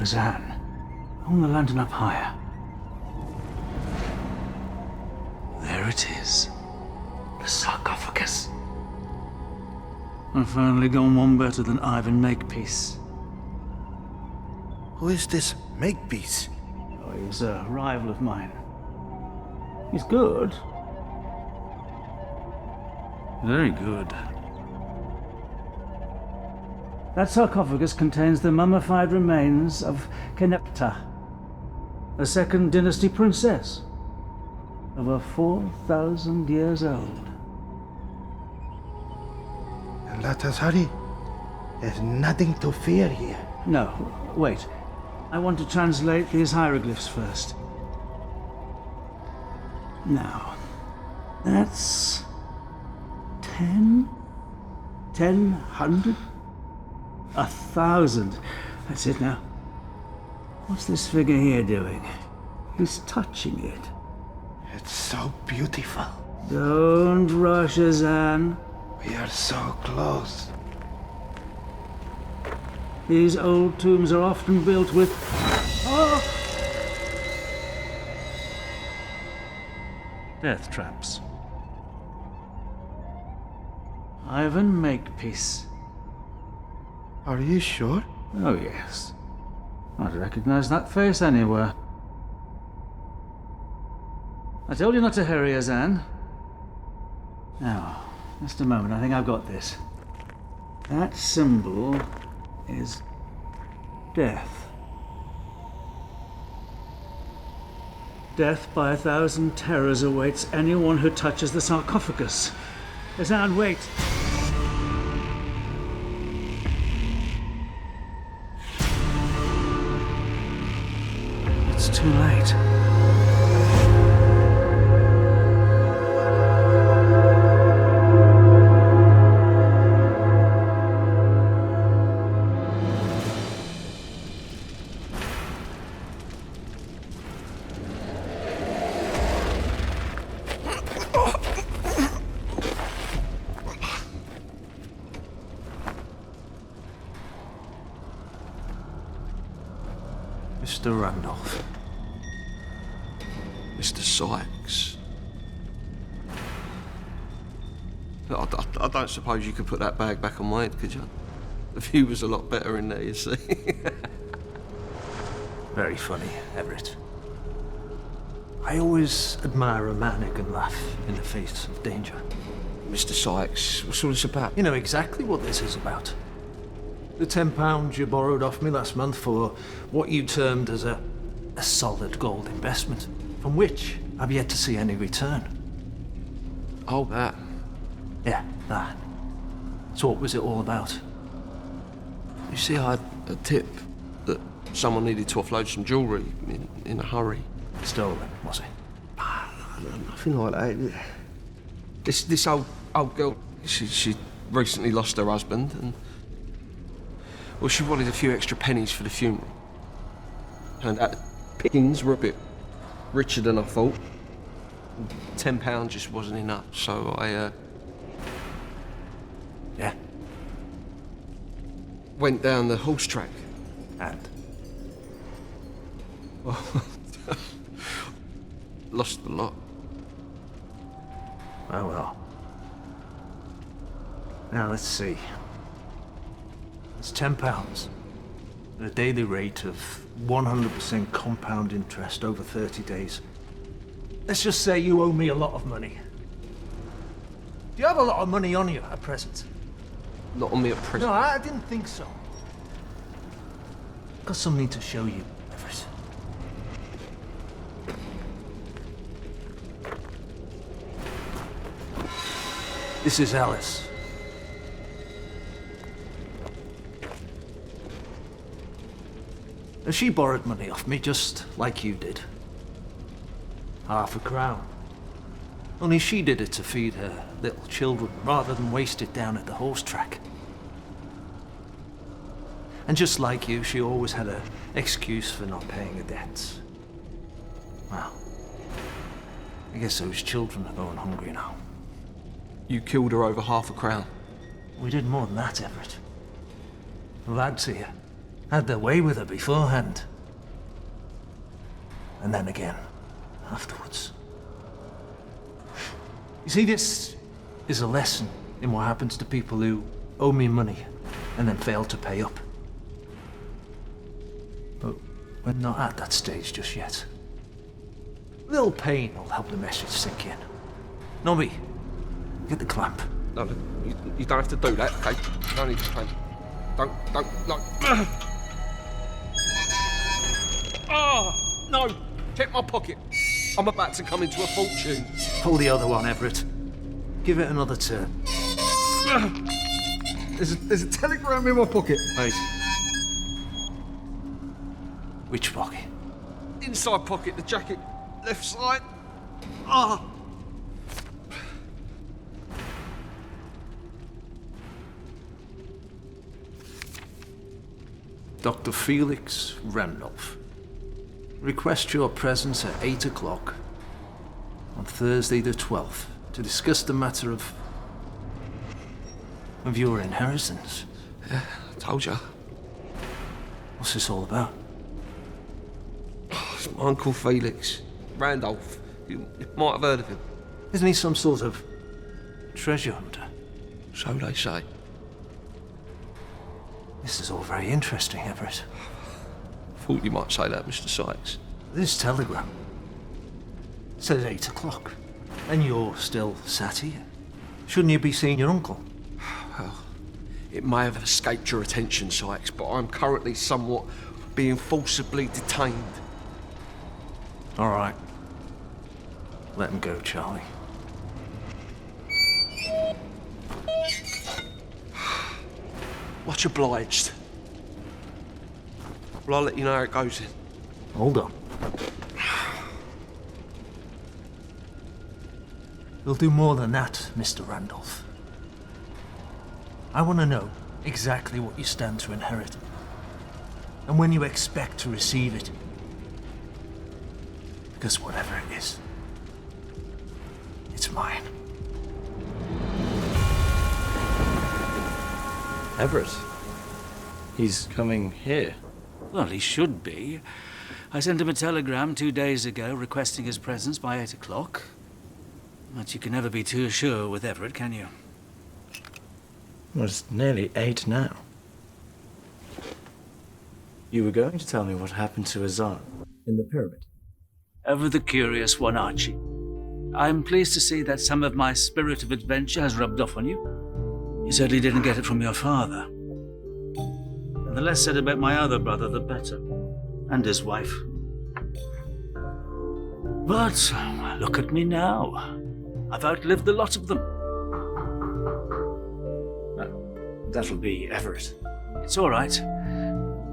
Zan, hold the lantern up higher. There it is. The sarcophagus. I've finally gone one better than Ivan Makepeace. Who is this Makepeace? Oh, he's a rival of mine. He's good. Very good. That sarcophagus contains the mummified remains of Canepa, a second dynasty princess, over 4,000 years old. And Latazari, there's nothing to fear here. No, wait. I want to translate these hieroglyphs first. Now, that's 10? 100? 1,000. That's it now. What's this figure here doing? He's touching it. It's so beautiful. Don't rush, Zan. We are so close. These old tombs are often built with... Oh! Death traps. Ivan Makepeace. Are you sure? Oh, yes. I'd recognize that face anywhere. I told you not to hurry, Zan. Now, just a moment, I think I've got this. That symbol is death. Death by 1,000 terrors awaits anyone who touches the sarcophagus. Zan, wait! It's too late. Mr. Randolph. Mr. Sykes. Look, I don't suppose you could put that bag back on my head, could you? The view was a lot better in there, you see. Very funny, Everett. I always admire a man who can laugh in the face of danger. Mr. Sykes, what's all this about? You know exactly what this is about. The £10 you borrowed off me last month for what you termed as a solid gold investment, from which I've yet to see any return. Oh, that. Yeah, that. So what was it all about? You see, I had a tip that someone needed to offload some jewellery in a hurry. Stolen, was it? Nothing like that. This old girl, she recently lost her husband, and well, she wanted a few extra pennies for the funeral. And the pickings were a bit richer than I thought. £10 just wasn't enough, so I Yeah. went down the horse track. And? Well, lost a lot. Oh well. Now let's see. It's £10 at a daily rate of 100% compound interest over 30 days. Let's just say you owe me a lot of money. Do you have a lot of money on you at present? Not on me at present. No, I didn't think so. Got something to show you, Everett. This is Alice. She borrowed money off me just like you did. £0.50. Only she did it to feed her little children rather than waste it down at the horse track. And just like you, she always had an excuse for not paying her debts. Well, I guess those children are going hungry now. You killed her over £0.50. We did more than that, Everett. The lads here, had their way with her beforehand. And then again, afterwards. You see, this is a lesson in what happens to people who owe me money and then fail to pay up. But we're not at that stage just yet. A little pain will help the message sink in. Nobby, get the clamp. No, you don't have to do that, okay? You don't need to pain. No. Oh, no! Check my pocket. I'm about to come into a fortune. Pull the other one, Everett. Give it another turn. There's a telegram in my pocket. Wait. Which pocket? Inside pocket, the jacket, left side. Ah! Dr. Felix Randolph. Request your presence at 8 o'clock on Thursday the 12th to discuss the matter of your inheritance. Yeah, I told you. What's this all about? It's my Uncle Felix Randolph. You might have heard of him. Isn't he some sort of treasure hunter? So they say. This is all very interesting, Everett. Thought you might say that, Mr. Sykes. This telegram says 8 o'clock, and you're still sat here. Shouldn't you be seeing your uncle? Well, it may have escaped your attention, Sykes, but I'm currently somewhat being forcibly detained. All right. Let him go, Charlie. Much obliged. Well, I'll let you know how it goes then. Hold on. We'll do more than that, Mr. Randolph. I want to know exactly what you stand to inherit, and when you expect to receive it. Because whatever it is, it's mine. Everett. He's coming here. Well, he should be. I sent him a telegram 2 days ago requesting his presence by 8 o'clock. But you can never be too sure with Everett, can you? Well, it's nearly 8 now. You were going to tell me what happened to Azan in the pyramid. Ever the curious one, Archie. I'm pleased to see that some of my spirit of adventure has rubbed off on you. You certainly didn't get it from your father. And the less said about my other brother, the better. And his wife. But look at me now. I've outlived the lot of them. That'll be Everett. It's all right.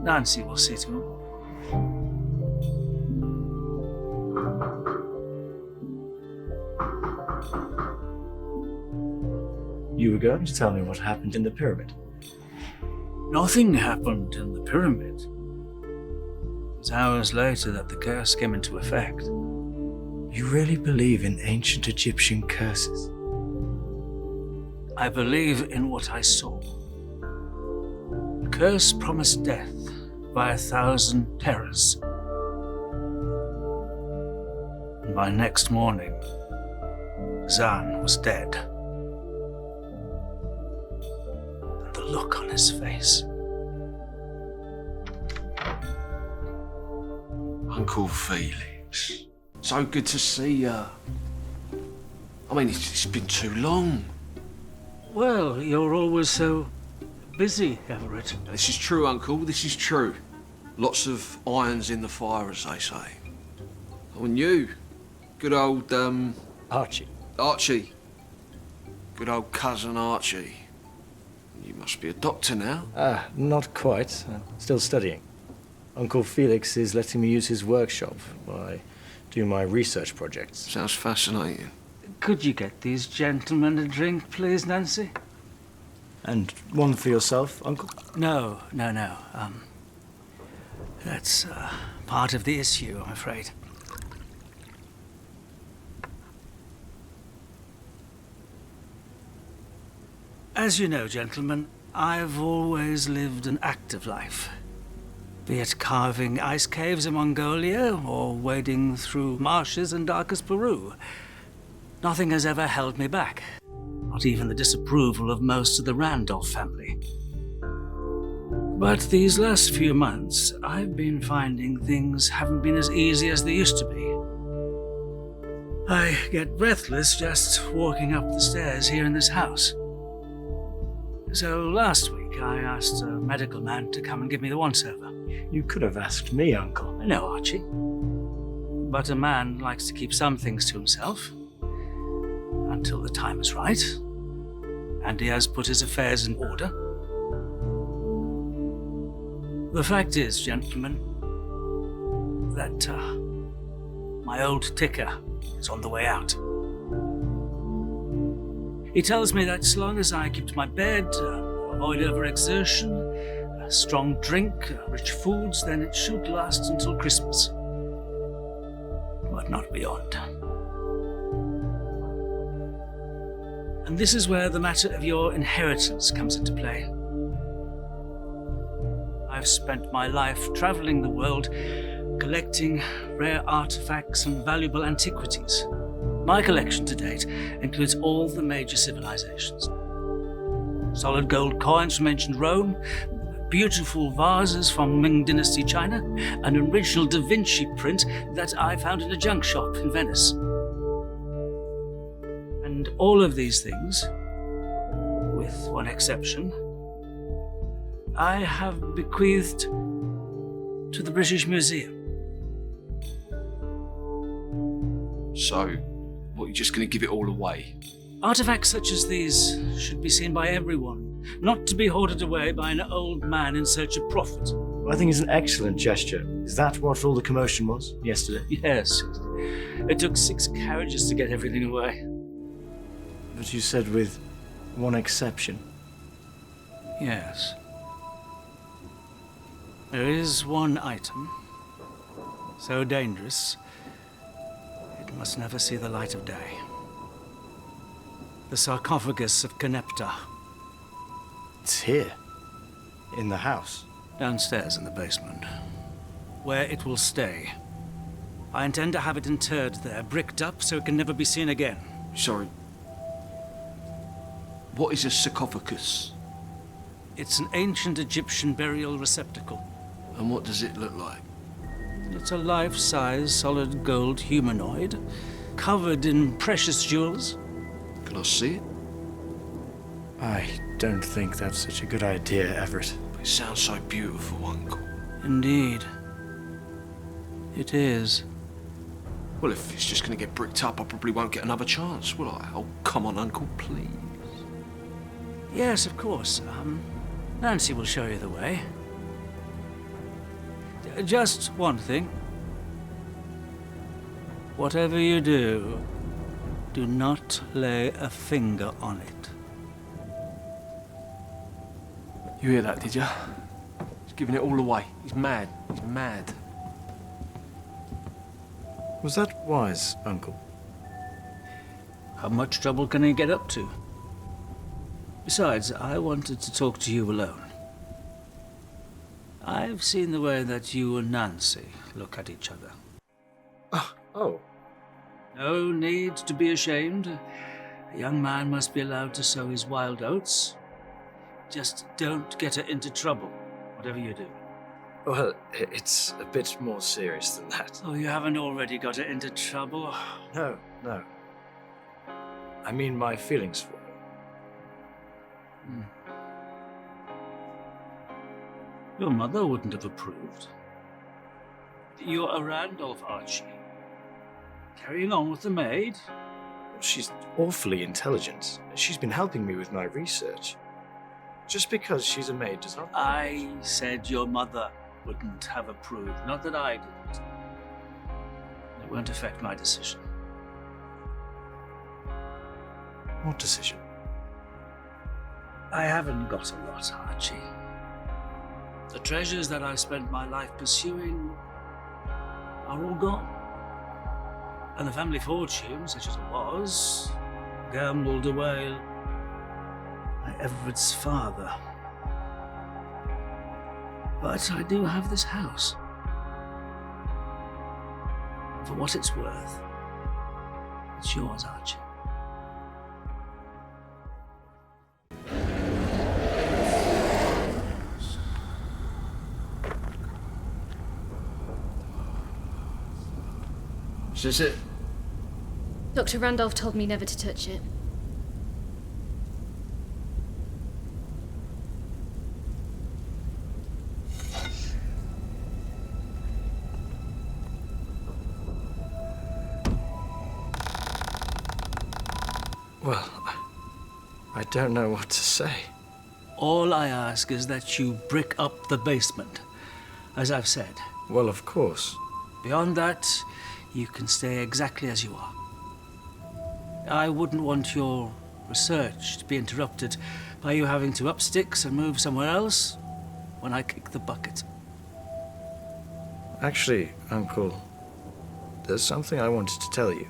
Nancy will see to him. You were going to tell me what happened in the pyramid. Nothing happened in the pyramid. It was hours later that the curse came into effect. You really believe in ancient Egyptian curses? I believe in what I saw. The curse promised death by 1,000 terrors. And by next morning, Zan was dead. And the look on his face. Uncle Felix. So good to see you. I mean, it's been too long. Well, you're always so busy, Everett. This is true, Uncle. This is true. Lots of irons in the fire, as they say. Oh, and you, good old, Archie. Archie. Good old cousin Archie. You must be a doctor now. Not quite. Still studying. Uncle Felix is letting me use his workshop while I do my research projects. Sounds fascinating. Could you get these gentlemen a drink, please, Nancy? And one for yourself, Uncle? No. That's part of the issue, I'm afraid. As you know, gentlemen, I've always lived an active life. Be it carving ice caves in Mongolia or wading through marshes in darkest Peru, nothing has ever held me back. Not even the disapproval of most of the Randolph family. But these last few months, I've been finding things haven't been as easy as they used to be. I get breathless just walking up the stairs here in this house. So last week, I asked a medical man to come and give me the once-over. You could have asked me, Uncle. I know, Archie. But a man likes to keep some things to himself. Until the time is right. And he has put his affairs in order. The fact is, gentlemen, that my old ticker is on the way out. He tells me that as long as I keep to my bed, avoid overexertion, strong drink, rich foods, then it should last until Christmas. But not beyond. And this is where the matter of your inheritance comes into play. I've spent my life traveling the world, collecting rare artifacts and valuable antiquities. My collection to date includes all the major civilizations. Solid gold coins from ancient Rome, beautiful vases from Ming Dynasty China, an original Da Vinci print that I found in a junk shop in Venice. And all of these things, with one exception, I have bequeathed to the British Museum. So, what, you're just going to give it all away? Artifacts such as these should be seen by everyone, not to be hoarded away by an old man in search of profit. I think it's an excellent gesture. Is that what all the commotion was yesterday? Yes. It took 6 carriages to get everything away. But you said with one exception. Yes. There is one item, so dangerous, it must never see the light of day. The sarcophagus of Canepa. It's here, in the house. Downstairs in the basement, where it will stay. I intend to have it interred there, bricked up, so it can never be seen again. Sorry. What is a sarcophagus? It's an ancient Egyptian burial receptacle. And what does it look like? It's a life-size, solid gold humanoid, covered in precious jewels. Can I see it? I don't think that's such a good idea, Everett. It sounds so beautiful, Uncle. Indeed. It is. Well, if it's just going to get bricked up, I probably won't get another chance, will I? Oh, come on, Uncle, please. Yes, of course. Nancy will show you the way. Just one thing. Whatever you do, do not lay a finger on it. You hear that, did you? He's giving it all away. He's mad. He's mad. Was that wise, Uncle? How much trouble can he get up to? Besides, I wanted to talk to you alone. I've seen the way that you and Nancy look at each other. Oh. No need to be ashamed. A young man must be allowed to sow his wild oats. Just don't get her into trouble, whatever you do. Well, it's a bit more serious than that. Oh, you haven't already got her into trouble? No. I mean my feelings for her. Your mother wouldn't have approved. You're a Randolph, Archie. Carrying on with the maid? She's awfully intelligent. She's been helping me with my research. Just because she's a maid does not... I said your mother wouldn't have approved, not that I didn't. It won't affect my decision. What decision? I haven't got a lot, Archie. The treasures that I spent my life pursuing are all gone. And the family fortune, such as it was, gambled away by Everett's father. But I do have this house. For what it's worth, it's yours, Archie. Is this it? Dr. Randolph told me never to touch it. Well, I don't know what to say. All I ask is that you brick up the basement, as I've said. Well, of course. Beyond that, you can stay exactly as you are. I wouldn't want your research to be interrupted by you having to up sticks and move somewhere else when I kick the bucket. Actually, Uncle, there's something I wanted to tell you.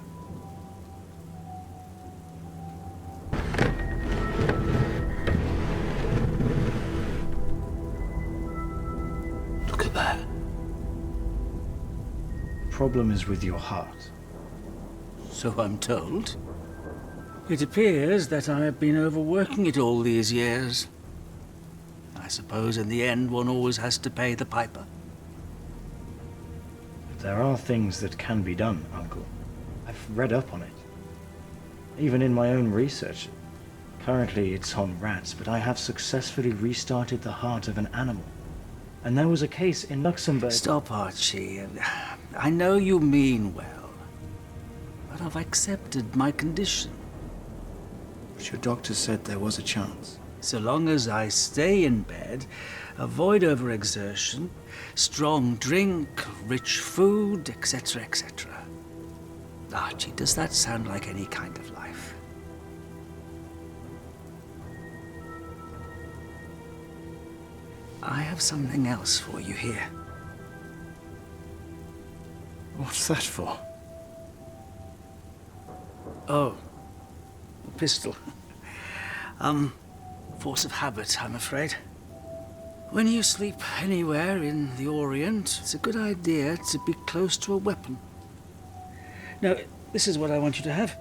Look at that. The problem is with your heart. So I'm told. It appears that I have been overworking it all these years. I suppose in the end one always has to pay the piper. But there are things that can be done, Uncle. I've read up on it. Even in my own research. Currently it's on rats, but I have successfully restarted the heart of an animal. And there was a case in Luxembourg. Stop, Archie. I know you mean well, but I've accepted my condition. But your doctor said there was a chance. So long as I stay in bed, avoid overexertion, strong drink, rich food, etc., etc. Archie, does that sound like any kind of life? I have something else for you here. What's that for? Oh, a pistol. Force of habit, I'm afraid. When you sleep anywhere in the Orient, it's a good idea to be close to a weapon. Now, this is what I want you to have.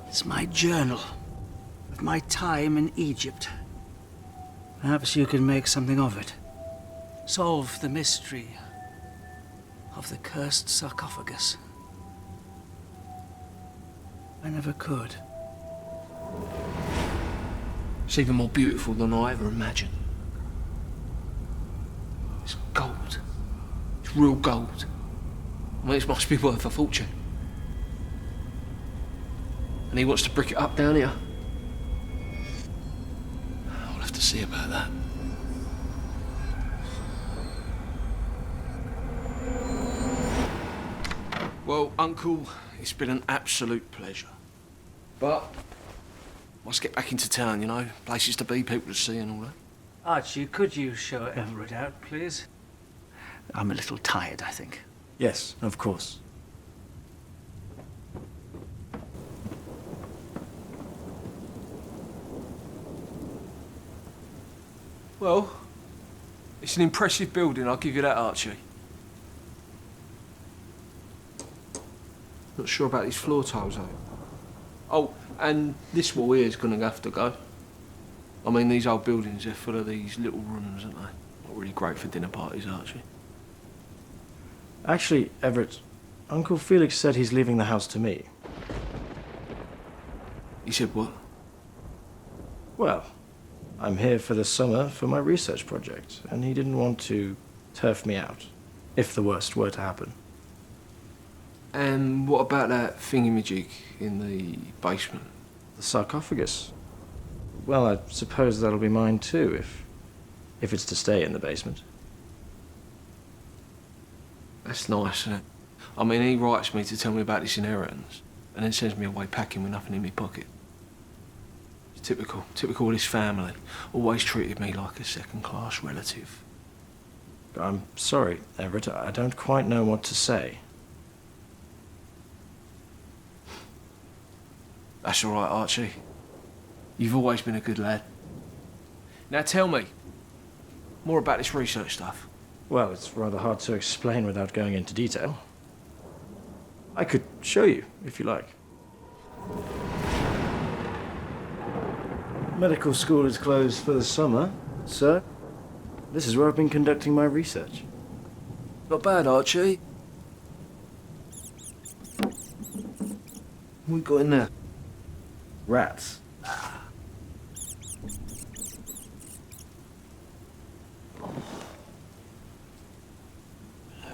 It's my journal of my time in Egypt. Perhaps you can make something of it. Solve the mystery of the cursed sarcophagus. I never could. It's even more beautiful than I ever imagined. It's gold. It's real gold. I mean, it must be worth a fortune. And he wants to brick it up down here. I'll have to see about that. Well, Uncle, it's been an absolute pleasure. But must get back into town, you know, places to be, people to see and all that. Archie, could you show Everett out, please? I'm a little tired, I think. Yes, of course. Well, it's an impressive building, I'll give you that, Archie. Not sure about these floor tiles, though. Oh, and this wall here is going to have to go. I mean, these old buildings, they're full of these little rooms, aren't they? Not really great for dinner parties, Archie. Actually, Everett, Uncle Felix said he's leaving the house to me. He said what? Well, I'm here for the summer for my research project, and he didn't want to turf me out, if the worst were to happen. And what about that thingamajig in the basement? The sarcophagus? Well, I suppose that'll be mine too, if it's to stay in the basement. That's nice, isn't it? I mean, he writes me to tell me about his inheritance, and then sends me away packing with nothing in my pocket. It's typical of his family. Always treated me like a second-class relative. I'm sorry, Everett, I don't quite know what to say. That's all right, Archie. You've always been a good lad. Now tell me, More about this research stuff. Well, it's rather hard to explain without going into detail. I could show you, if you like. Medical school is closed for the summer, so this is where I've been conducting my research. Not bad, Archie. What we got in there? Rats.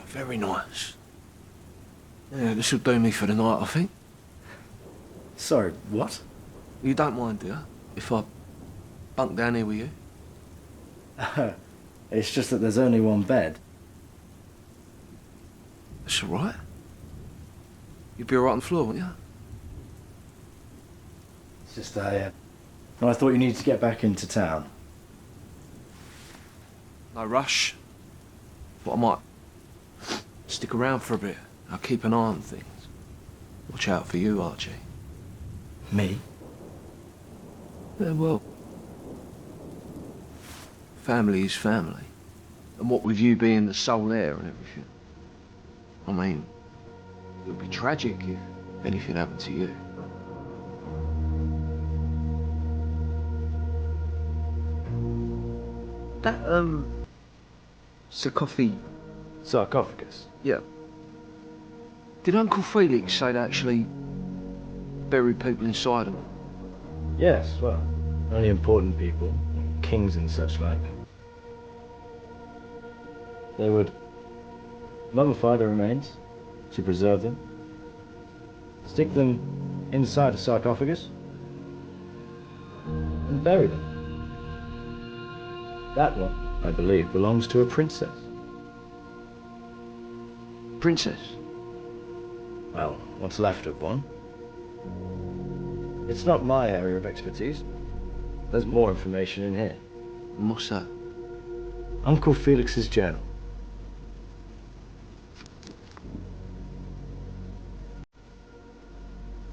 Very nice. Yeah, this will do me for the night, I think. Sorry, what? You don't mind, do you? If I bunk down here with you? It's just that there's only one bed. That's all right. You'd be all right on the floor, wouldn't you? It's just I thought you needed to get back into town. No rush. But I might stick around for a bit. I'll keep an eye on things. Watch out for you, Archie. Me? Yeah, well, family is family. And what with you being the sole heir and everything, I mean, it would be tragic if anything happened to you. That, Sarcophagus. Yeah. Did Uncle Felix say they actually buried people inside them? Yes, well, only important people, kings and such like. They would mummify the remains to preserve them, stick them inside a sarcophagus, and bury them. That one, I believe, belongs to a princess. Princess? Well, what's left of one. It's not my area of expertise. There's more information in here. What's that? Uncle Felix's journal.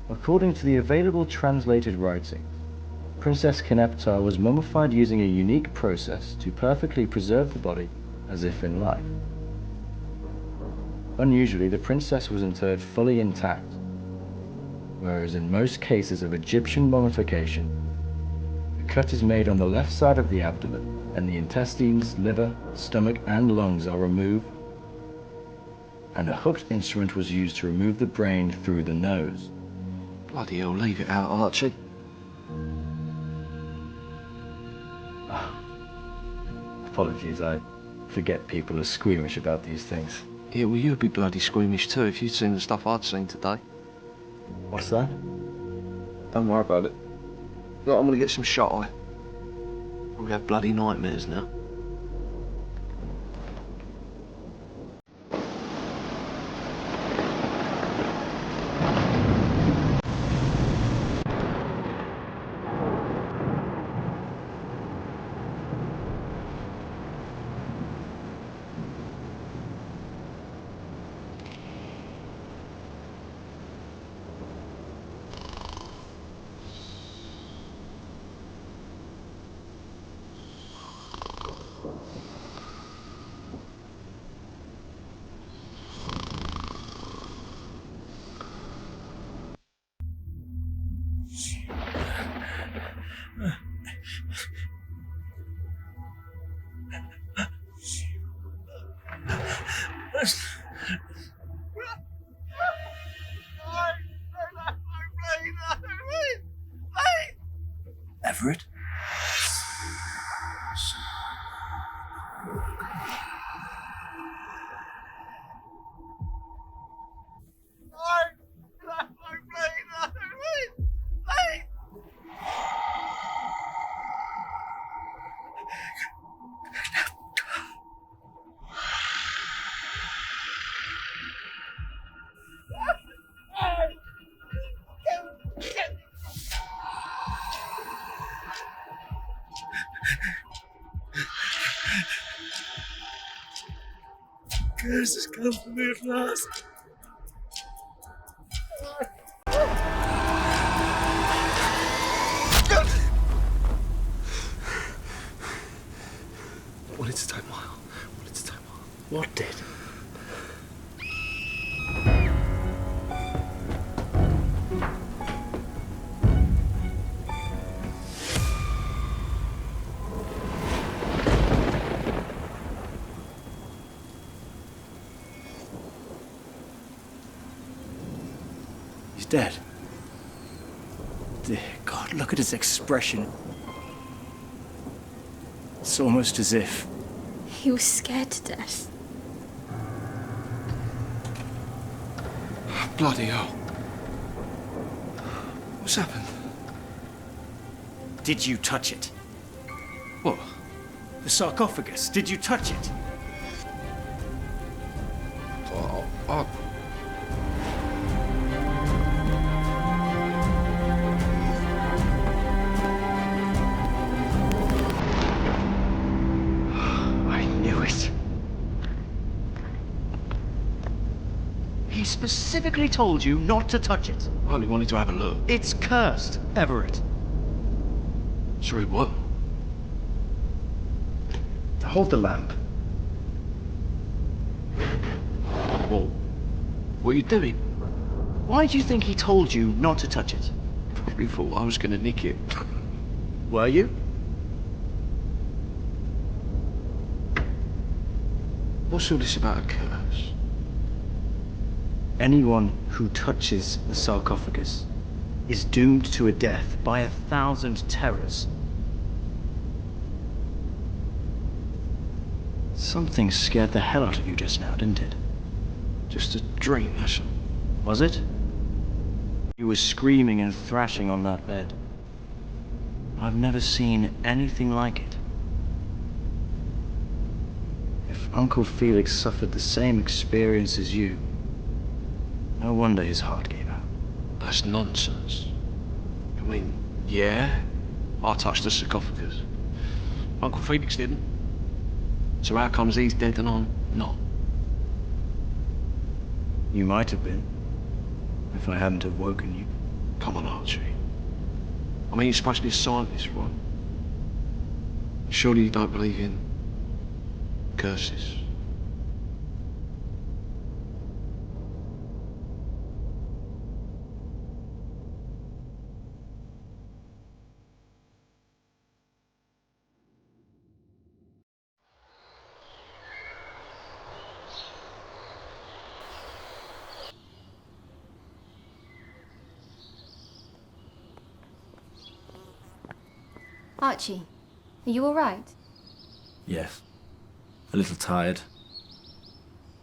According to the available translated writings, Princess Canepa was mummified using a unique process to perfectly preserve the body as if in life. Unusually, the princess was interred fully intact, whereas in most cases of Egyptian mummification, the cut is made on the left side of the abdomen, and the intestines, liver, stomach, and lungs are removed, and a hooked instrument was used to remove the brain through the nose. Bloody hell, leave it out, Archie. Apologies, I forget people are squeamish about these things. Yeah, well, you'd be bloody squeamish too if you'd seen the stuff I'd seen today. What's that? Don't worry about it. Look, I'm gonna get some shut-eye. Probably have bloody nightmares now. Everett? Curse has come for me at last. I wanted to take He's dead. Dear God, look at his expression. It's almost as if... He was scared to death. Bloody hell. What's happened? Did you touch it? What? The sarcophagus, did you touch it? I... I knew it. He specifically told you not to touch it. I only wanted to have a look. It's cursed, Everett. Sorry, what? Hold the lamp. What are you doing? Why do you think he told you not to touch it? Probably thought I was gonna nick it. Were you? What's all this about a curse? Anyone who touches the sarcophagus is doomed to a death by 1,000 terrors. Something scared the hell out of you just now, didn't it? Just a dream, that's all. Was it? You were screaming and thrashing on that bed. I've never seen anything like it. If Uncle Felix suffered the same experience as you, no wonder his heart gave out. That's nonsense. I mean, yeah, I touched the sarcophagus. Uncle Felix didn't. So how comes he's dead and I'm not? You might have been, if I hadn't have woken you. Come on, Archie. I mean, you're supposed to be a scientist, right? Surely you don't believe in curses. Archie, are you all right? Yes. A little tired.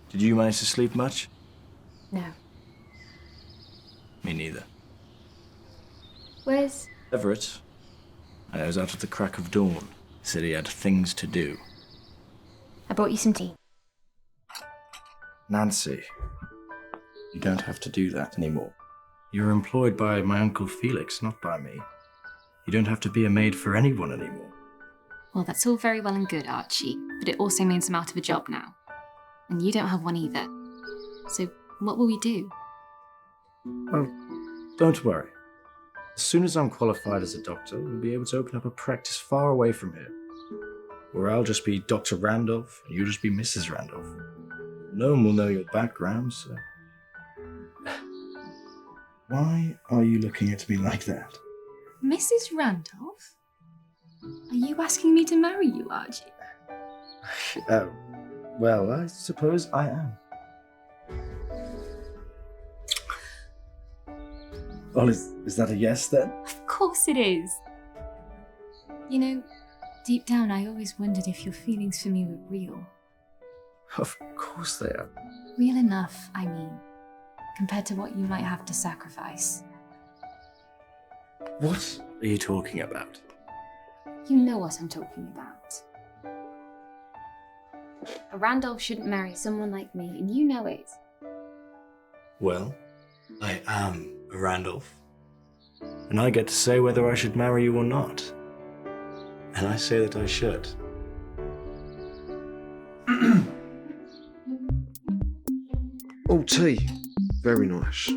Did you manage to sleep much? No. Me neither. Where's... Everett, I was out at the crack of dawn. Said he had things to do. I brought you some tea. Nancy, you don't have to do that anymore. You're employed by my Uncle Felix, not by me. You don't have to be a maid for anyone anymore. Well, that's all very well and good, Archie, but it also means I'm out of a job now. And you don't have one either. So what will we do? Well, don't worry. As soon as I'm qualified as a doctor, we'll be able to open up a practice far away from here. Where I'll just be Dr. Randolph, and you'll just be Mrs. Randolph. No one will know your background, so... Why are you looking at me like that? Mrs. Randolph? Are you asking me to marry you, Archie? Well, I suppose I am. Well, is that a yes then? Of course it is. You know, deep down I always wondered if your feelings for me were real. Of course they are. Real enough, I mean, compared to what you might have to sacrifice. What are you talking about? You know what I'm talking about. A Randolph shouldn't marry someone like me, and you know it. Well, I am a Randolph. And I get to say whether I should marry you or not. And I say that I should. Oh, tea. Very nice.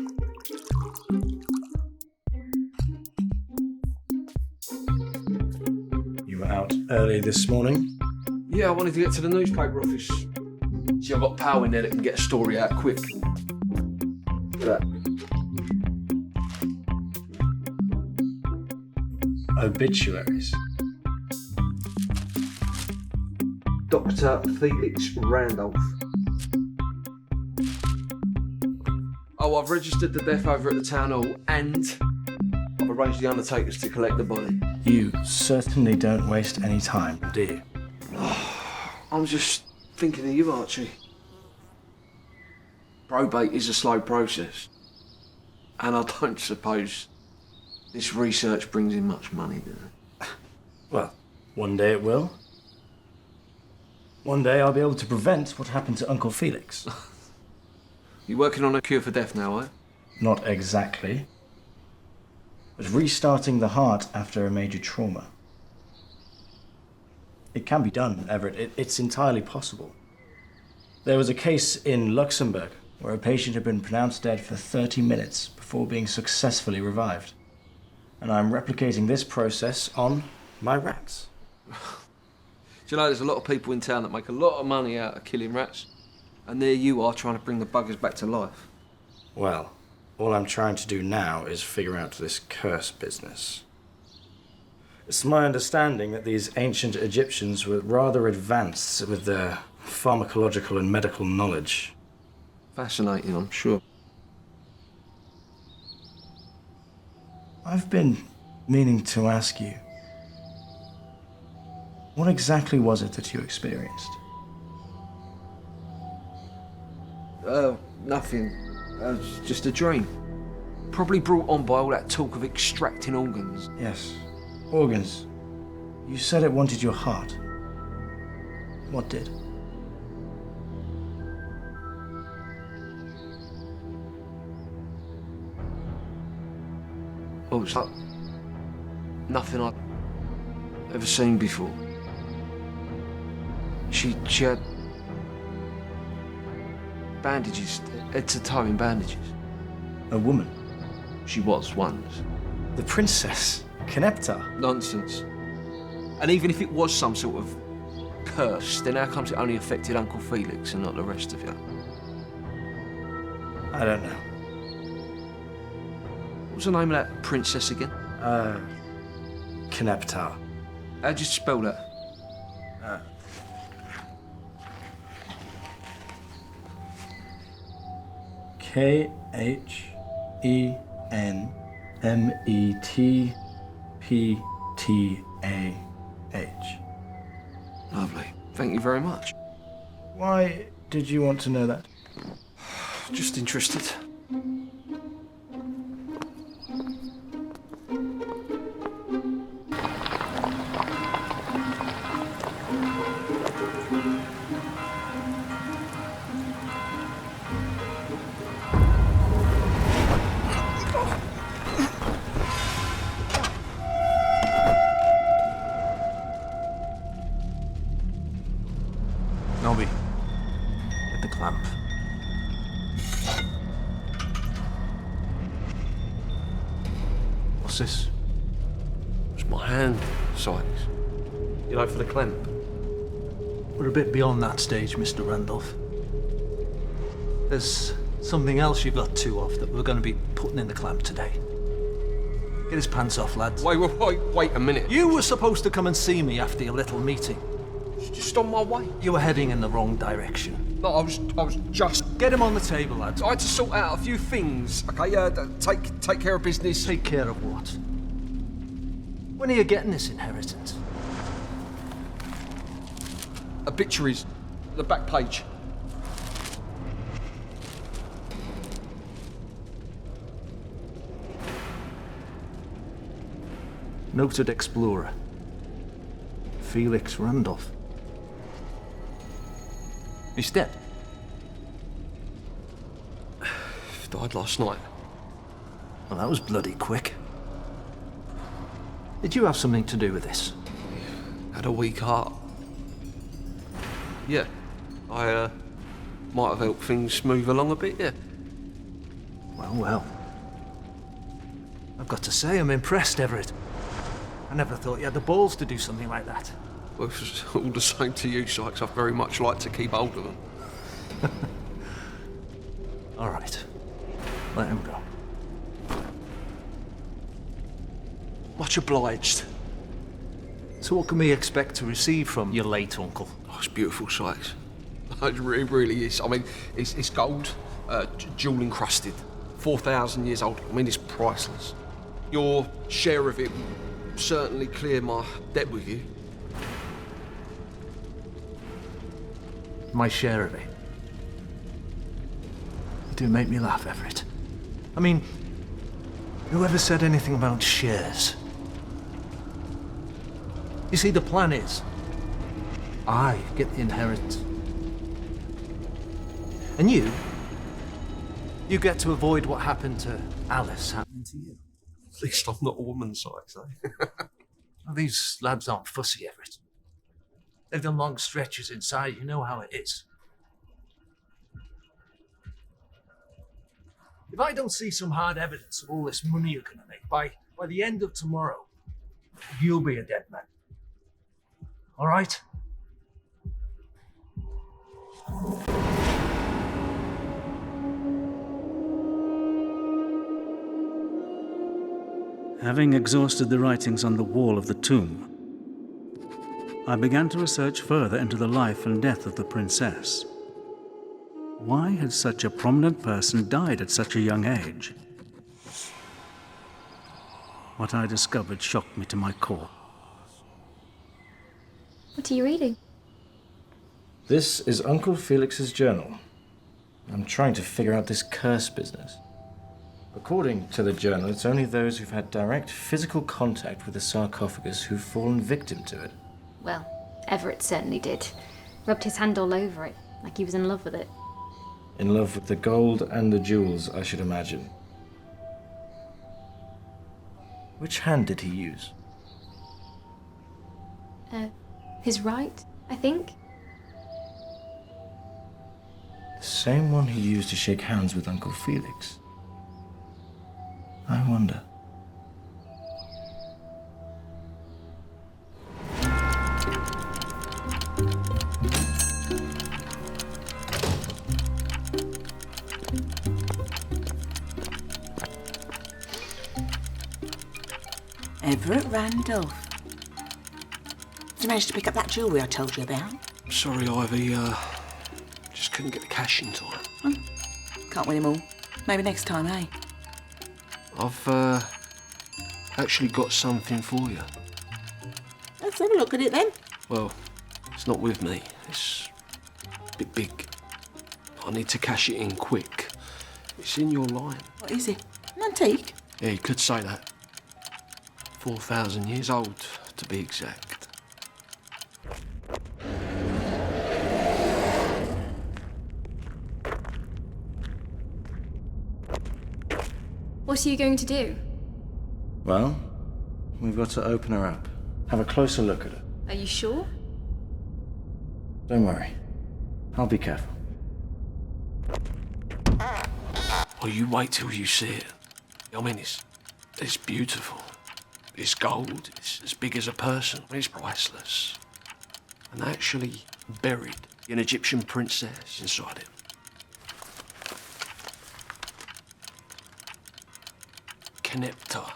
You were out early this morning? Yeah, I wanted to get to the newspaper office. See, I've got power in there that can get a story out quick. Look at that. Obituaries. Dr. Felix Randolph. Oh, I've registered the death over at the town hall and I've arranged the undertakers to collect the body. You certainly don't waste any time, do you? I'm just thinking of you, Archie. Probate is a slow process. And I don't suppose this research brings in much money, does it? Well, one day it will. One day I'll be able to prevent what happened to Uncle Felix. You working on a cure for death now, eh? Not exactly. But restarting the heart after a major trauma. It can be done, Everett. It's entirely possible. There was a case in Luxembourg where a patient had been pronounced dead for 30 minutes before being successfully revived. And I'm replicating this process on my rats. Do you know, there's a lot of people in town that make a lot of money out of killing rats. And there you are trying to bring the buggers back to life. Well, all I'm trying to do now is figure out this curse business. It's my understanding that these ancient Egyptians were rather advanced with their pharmacological and medical knowledge. Fascinating, I'm sure. I've been meaning to ask you, what exactly was it that you experienced? Nothing. Just a dream. Probably brought on by all that talk of extracting organs. Yes, organs. You said it wanted your heart. What did? Oh, it's like nothing I've ever seen before. She had bandages, head to toe in bandages. A woman? She was once. The princess? Canepa? Nonsense. And even if it was some sort of curse, then how comes it only affected Uncle Felix and not the rest of you? I don't know. What was the name of that princess again? Canepa. How'd you spell that? K-H-E-N-M-E-T-P-T-A-H. Lovely. Thank you very much. Why did you want to know that? Just interested. Nobby, get the clamp. What's this? It's my hand, Sykes. You know, for the clamp. We're a bit beyond that stage, Mr. Randolph. There's something else you got two of that we're going to be putting in the clamp today. Get his pants off, lads. Wait a minute. You were supposed to come and see me after your little meeting. Just on my way. You were heading in the wrong direction. No, I was just... Get him on the table, lads. I had to sort out a few things, okay? Take care of business. Take care of what? When are you getting this inheritance? Obituaries. The back page. Noted explorer. Felix Randolph. He's dead. Died last night. Well, that was bloody quick. Did you have something to do with this? Had a weak heart. Yeah. I might have helped things move along a bit, yeah. Well. I've got to say, I'm impressed, Everett. I never thought you had the balls to do something like that. Well, it's all the same to you, Sykes. I'd very much like to keep hold of them. All right. Let him go. Much obliged. So what can we expect to receive from your late uncle? Oh, it's beautiful, Sykes. It really is. I mean, it's gold, jewel encrusted. 4,000 years old. I mean, it's priceless. Your share of it will certainly clear my debt with you. My share of it. You do make me laugh, Everett. I mean, whoever said anything about shares? You see, the plan is, I get the inheritance. And you get to avoid what happened to Alice happening to you. At least I'm not a woman size, eh? Well, these lads aren't fussy, Everett. They've done long stretches inside, you know how it is. If I don't see some hard evidence of all this money you're gonna make, by the end of tomorrow, you'll be a dead man. All right? Having exhausted the writings on the wall of the tomb, I began to research further into the life and death of the princess. Why had such a prominent person died at such a young age? What I discovered shocked me to my core. What are you reading? This is Uncle Felix's journal. I'm trying to figure out this curse business. According to the journal, it's only those who've had direct physical contact with the sarcophagus who've fallen victim to it. Well, Everett certainly did. Rubbed his hand all over it, like he was in love with it. In love with the gold and the jewels, I should imagine. Which hand did he use? His right, I think. The same one he used to shake hands with Uncle Felix. I wonder. Everett Randolph. Did you manage to pick up that jewellery I told you about? Sorry, Ivy, just couldn't get the cash in time. Can't win them all. Maybe next time, eh? I've, actually got something for you. Let's have a look at it then. Well, it's not with me. It's a bit big. I need to cash it in quick. It's in your line. What is it? An antique? Yeah, you could say that. 4,000 years old, to be exact. What are you going to do? Well, we've got to open her up. Have a closer look at her. Are you sure? Don't worry. I'll be careful. Well, you wait till you see it. I mean, it's beautiful. It's gold. It's as big as a person. It's priceless. And actually buried an Egyptian princess inside it. Canepa.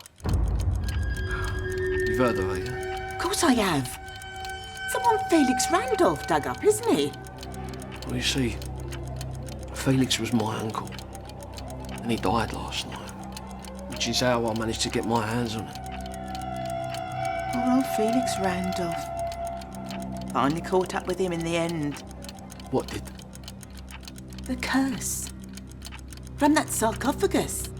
You've heard of her, yeah? Of course I have. Someone Felix Randolph dug up, isn't he? Well, you see, Felix was my uncle. And he died last night. Which is how I managed to get my hands on it. Poor old Felix Randolph. Finally caught up with him in the end. What did? The curse. From that sarcophagus.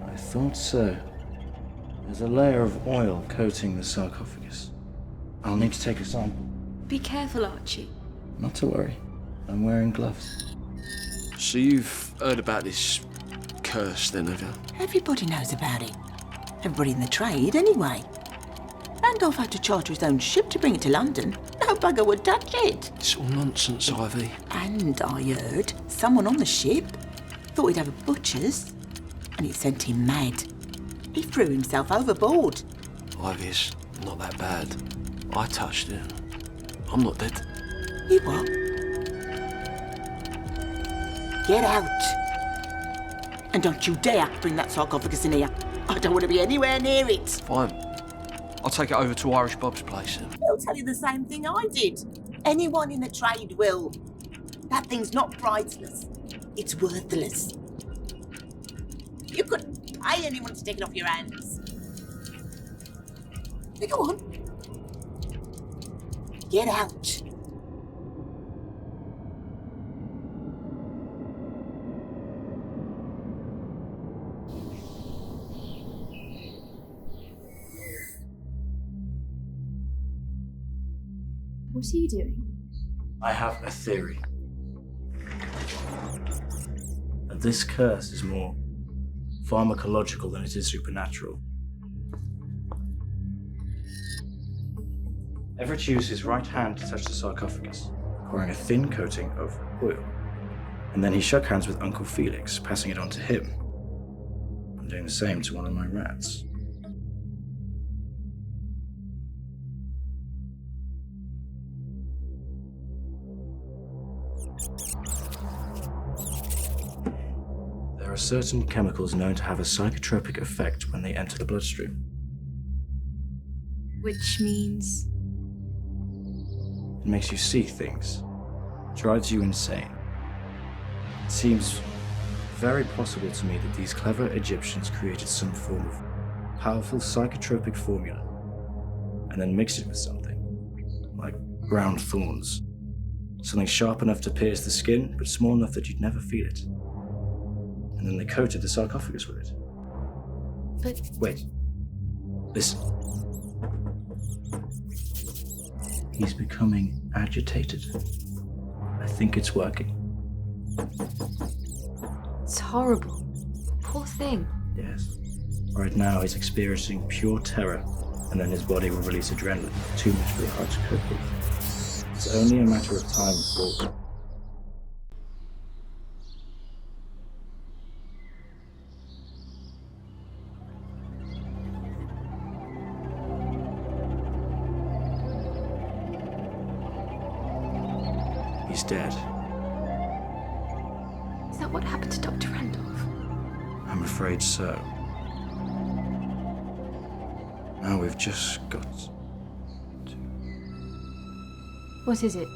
I thought so. There's a layer of oil coating the sarcophagus. I'll need to take a sample. Be careful, Archie. Not to worry. I'm wearing gloves. So you've heard about this curse then, have you? Everybody knows about it. Everybody in the trade, anyway. Randolph had to charter his own ship to bring it to London. No bugger would touch it. It's all nonsense, Ivy. And I heard someone on the ship thought he'd have a butcher's, and it sent him mad. He threw himself overboard. Ivy, it's not that bad. I touched it. I'm not dead. You what? Get out. And don't you dare bring that sarcophagus in here. I don't want to be anywhere near it. Fine. I I'll take it over to Irish Bob's place. He'll tell you the same thing I did. Anyone in the trade will. That thing's not priceless. It's worthless. You couldn't pay anyone to take it off your hands. Now go on. Get out. What are you doing? I have a theory. That this curse is more pharmacological than it is supernatural. Everett used his right hand to touch the sarcophagus, pouring a thin coating of oil. And then he shook hands with Uncle Felix, passing it on to him. I'm doing the same to one of my rats. There are certain chemicals known to have a psychotropic effect when they enter the bloodstream. Which means... It makes you see things, drives you insane. It seems very possible to me that these clever Egyptians created some form of powerful psychotropic formula and then mixed it with something, like ground thorns. Something sharp enough to pierce the skin, but small enough that you'd never feel it. And then they coated the sarcophagus with it. But... Wait. Listen. He's becoming agitated. I think it's working. it's horrible. Poor thing. Yes. Right now he's experiencing pure terror, and then his body will release adrenaline. Too much for the heart to cope with. It's only a matter of time before... He's dead. Is that what happened to Dr. Randolph? I'm afraid so. Now we've just got to... What is it?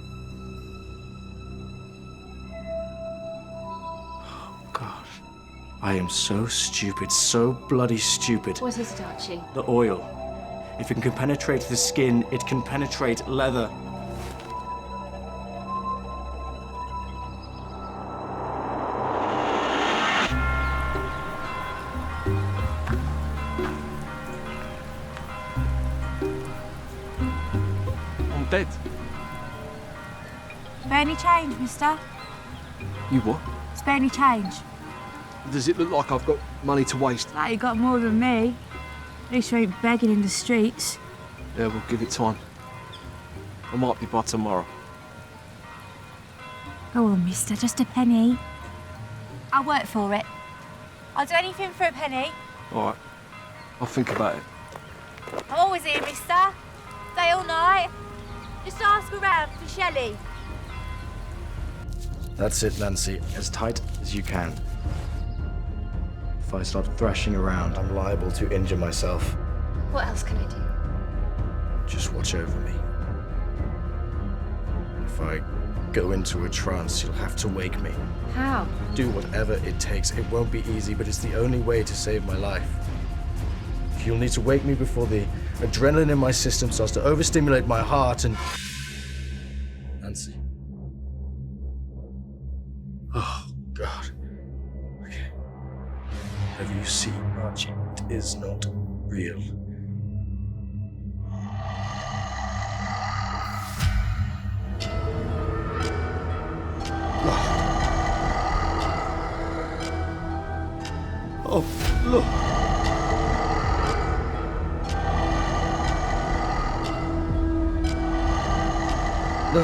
Oh, God. I am so stupid, so bloody stupid. What is it, Archie? The oil. If it can penetrate the skin, it can penetrate leather. Dead. Spare any change, mister? You what? Spare any change? Does it look like I've got money to waste? Like you got more than me. At least you ain't begging in the streets. Yeah, we'll give it time. I might be by tomorrow. Go on, mister, just a penny. I'll work for it. I'll do anything for a penny. All right. I'll think about it. I'm always here, mister. Day or night. Just ask around for Shelley. That's it, Nancy. As tight as you can. If I start thrashing around, I'm liable to injure myself. What else can I do? Just watch over me. If I go into a trance, you'll have to wake me. How? Do whatever it takes. It won't be easy, but it's the only way to save my life. You'll need to wake me before the adrenaline in my system starts to overstimulate my heart and... Nancy. Oh, God. Okay. Whatever you see, Archie, it is not real. Oh, look. No.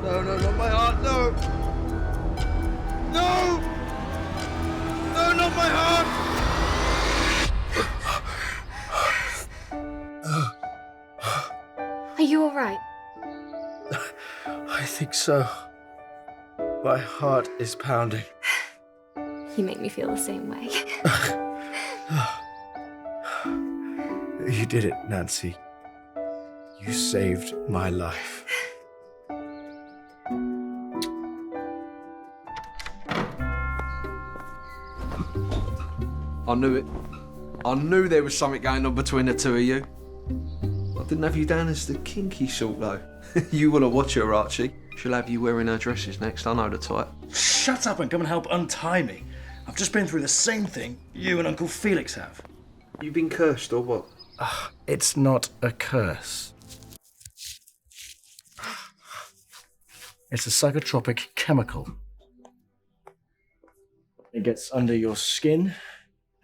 No, no, not my heart, no! No! No, not my heart! Are you all right? I think so. My heart is pounding. You make me feel the same way. You did it, Nancy. You saved my life. I knew it. I knew there was something going on between the two of you. I didn't have you down as the kinky sort, though. You want to watch her, Archie. She'll have you wearing her dresses next, I know the type. Shut up and come and help untie me. I've just been through the same thing you and Uncle Felix have. You been cursed or what? It's not a curse. It's a psychotropic chemical. It gets under your skin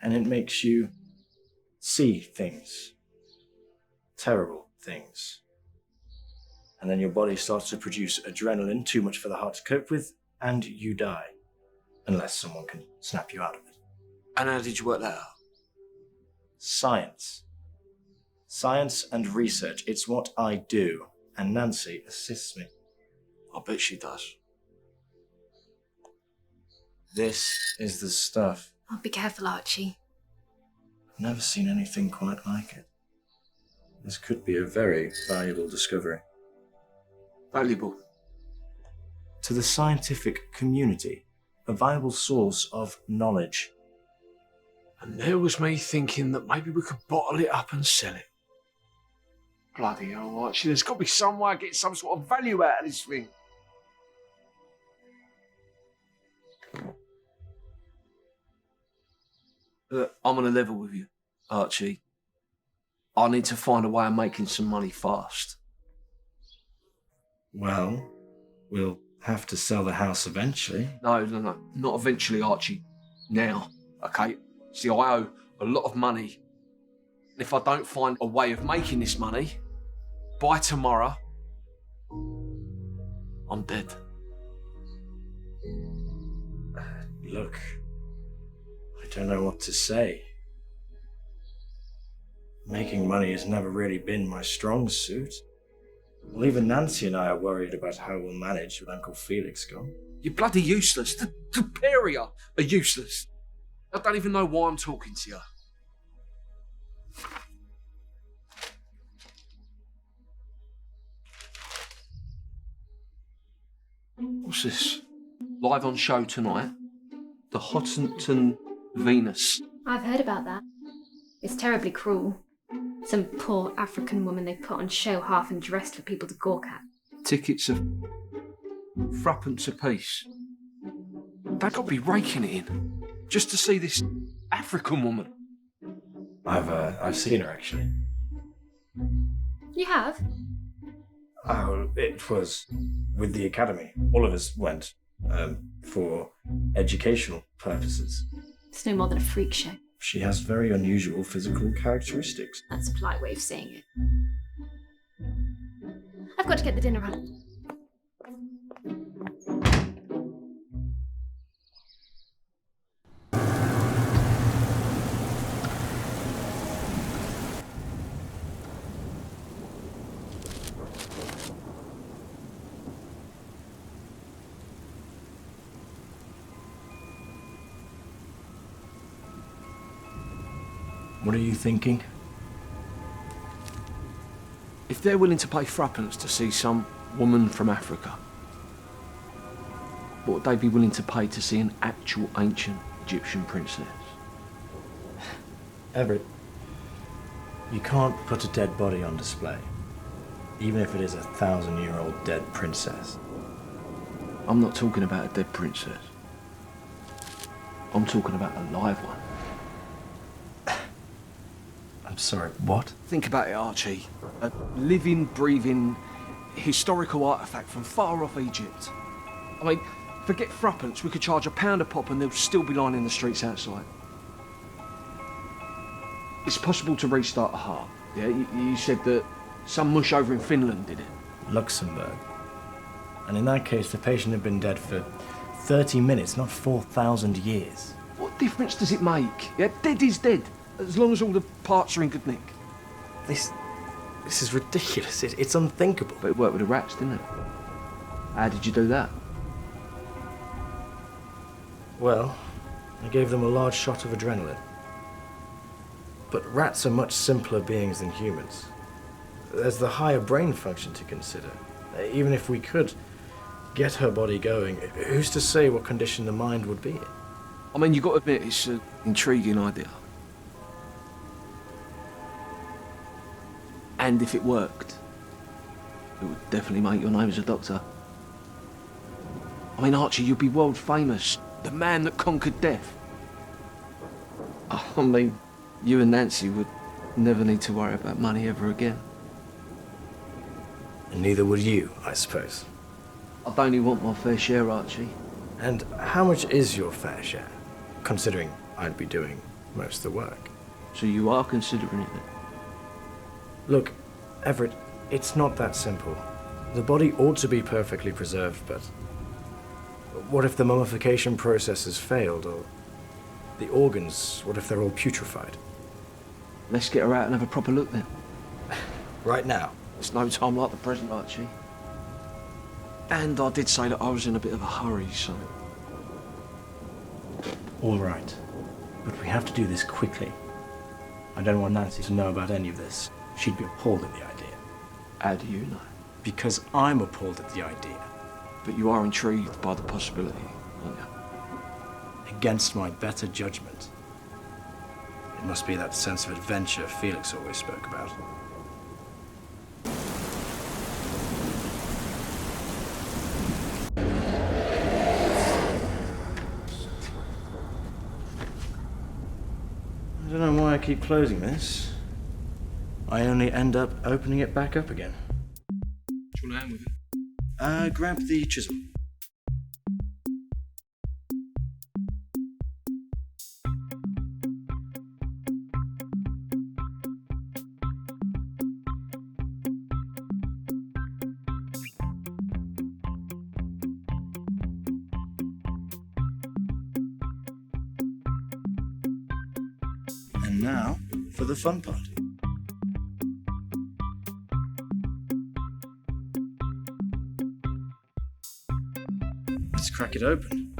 and it makes you see things. Terrible things. And then your body starts to produce adrenaline, too much for the heart to cope with, and you die. Unless someone can snap you out of it. And how did you work that out? Science. Science and research. It's what I do. And Nancy assists me. I bet she does. This is the stuff. Oh, be careful, Archie. I've never seen anything quite like it. This could be a very valuable discovery. Valuable? To the scientific community, a viable source of knowledge. And there was me thinking that maybe we could bottle it up and sell it. Bloody hell, Archie, there's got to be some way of getting some sort of value out of this thing. Look, I'm on a level with you, Archie. I need to find a way of making some money fast. Well, we'll have to sell the house eventually. No, not eventually, Archie. Now, okay? See, I owe a lot of money. And if I don't find a way of making this money, by tomorrow, I'm dead. Look, I don't know what to say. Making money has never really been my strong suit. Well, even Nancy and I are worried about how we'll manage with Uncle Felix gone. You're bloody useless. The pair of you are useless. I don't even know why I'm talking to you. What's this? Live on show tonight? The Hottenton Venus. I've heard about that. It's terribly cruel. Some poor African woman they put on show half undressed for people to gawk at. Tickets of threepence apiece. They've got to be raking it in just to see this African woman. I've seen her actually. You have? Oh, it was with the academy. All of us went for educational purposes. It's no more than a freak show. She has very unusual physical characteristics. That's a polite way of saying it. I've got to get the dinner on. What are you thinking? If they're willing to pay threepence to see some woman from Africa, what would they be willing to pay to see an actual ancient Egyptian princess? Everett, you can't put a dead body on display, even if it is a 1,000-year-old dead princess. I'm not talking about a dead princess. I'm talking about a live one. I'm sorry, what? Think about it, Archie. A living, breathing, historical artefact from far off Egypt. I mean, forget threepence, we could charge £1 a pop and they'll still be lying in the streets outside. It's possible to restart a heart, yeah? You said that some mush over in Finland did it. Luxembourg. And in that case, the patient had been dead for 30 minutes, not 4,000 years. What difference does it make? Yeah, dead is dead, as long as all the parts are in good nick. This is ridiculous. It's unthinkable. But it worked with the rats, didn't it? How did you do that? Well, I gave them a large shot of adrenaline. But rats are much simpler beings than humans. There's the higher brain function to consider. Even if we could get her body going, who's to say what condition the mind would be in? I mean, you've got to admit, it's an intriguing idea. And if it worked, it would definitely make your name as a doctor. I mean, Archie, you'd be world famous. The man that conquered death. I mean, you and Nancy would never need to worry about money ever again. And neither would you, I suppose. I'd only want my fair share, Archie. And how much is your fair share, considering I'd be doing most of the work? So you are considering it? Look, Everett, it's not that simple. The body ought to be perfectly preserved, but what if the mummification process has failed, or the organs, what if they're all putrefied? Let's get her out and have a proper look then. Right now? It's no time like the present, Archie. And I did say that I was in a bit of a hurry, so... All right. But we have to do this quickly. I don't want Nancy to know about any of this. She'd be appalled at the idea. How do you know? Because I'm appalled at the idea. But you are intrigued by the possibility, aren't you? Against my better judgment. It must be that sense of adventure Felix always spoke about. I don't know why I keep closing this. I only end up opening it back up again. Do you want to hand with it? Grab the chisel. And now for the fun part. Let's crack it open.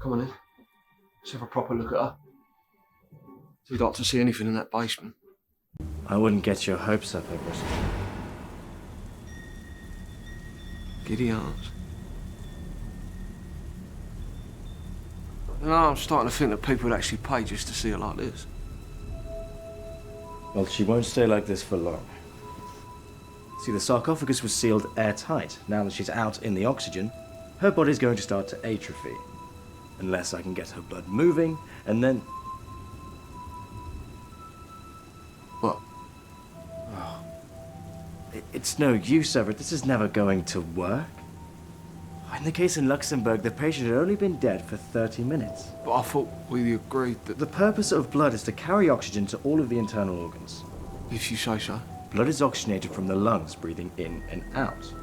Come on in. Let's have a proper look at her. Do you like to see anything in that basement? I wouldn't get your hopes up, Everett. Giddy arms. You know, I'm starting to think that people would actually pay just to see her like this. Well, she won't stay like this for long. See, the sarcophagus was sealed airtight. Now that she's out in the oxygen, her body's going to start to atrophy. Unless I can get her blood moving, and then... What? Oh. It's no use, Everett. This is never going to work. In the case in Luxembourg, the patient had only been dead for 30 minutes. But I thought we agreed that... The purpose of blood is to carry oxygen to all of the internal organs. If you say so. Blood is oxygenated from the lungs, breathing in and out.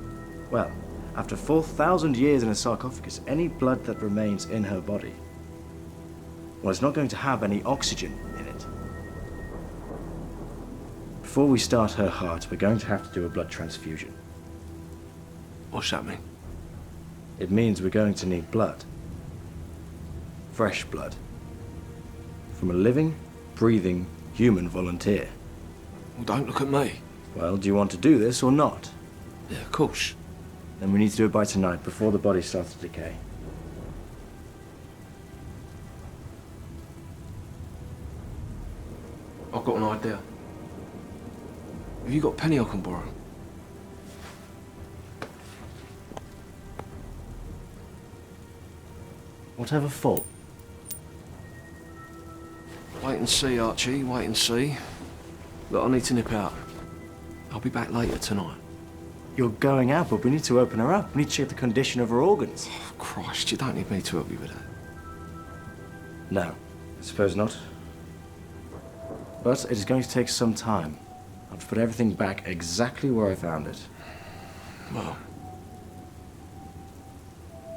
Well, after 4,000 years in a sarcophagus, any blood that remains in her body, well, it's not going to have any oxygen in it. Before we start her heart, we're going to have to do a blood transfusion. What's that mean? It means we're going to need blood. Fresh blood. From a living, breathing, human volunteer. Well, don't look at me. Well, do you want to do this or not? Yeah, of course. Then we need to do it by tonight, before the body starts to decay. I've got an idea. Have you got a penny I can borrow? Whatever for? Wait and see, Archie, wait and see. Look, I need to nip out. I'll be back later tonight. You're going out, but we need to open her up. We need to check the condition of her organs. Oh, Christ, you don't need me to help you with that. No, I suppose not. But it is going to take some time. I have to put everything back exactly where I found it. Well,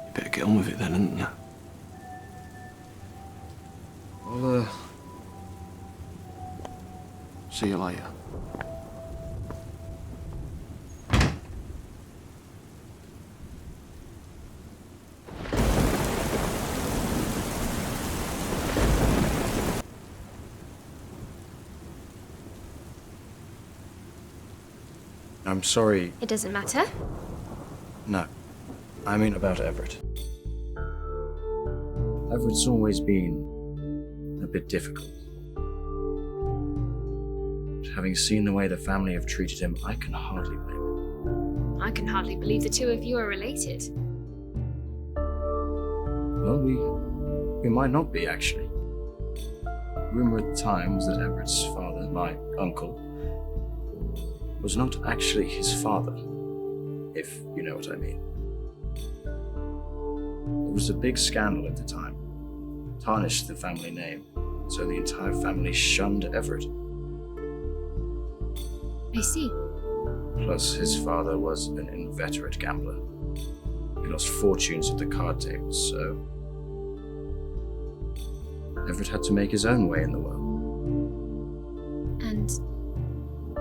you better get on with it then, hadn't you? See you later. I'm sorry. It doesn't matter. No. I mean about Everett. Everett's always been a bit difficult. But having seen the way the family have treated him, I can hardly blame him. I can hardly believe the two of you are related. Well, we might not be, actually. Rumor at the time was that Everett's father, my uncle, was not actually his father, if you know what I mean. It was a big scandal at the time, tarnished the family name, so the entire family shunned Everett. I see. Plus, his father was an inveterate gambler. He lost fortunes at the card tables, so Everett had to make his own way in the world. And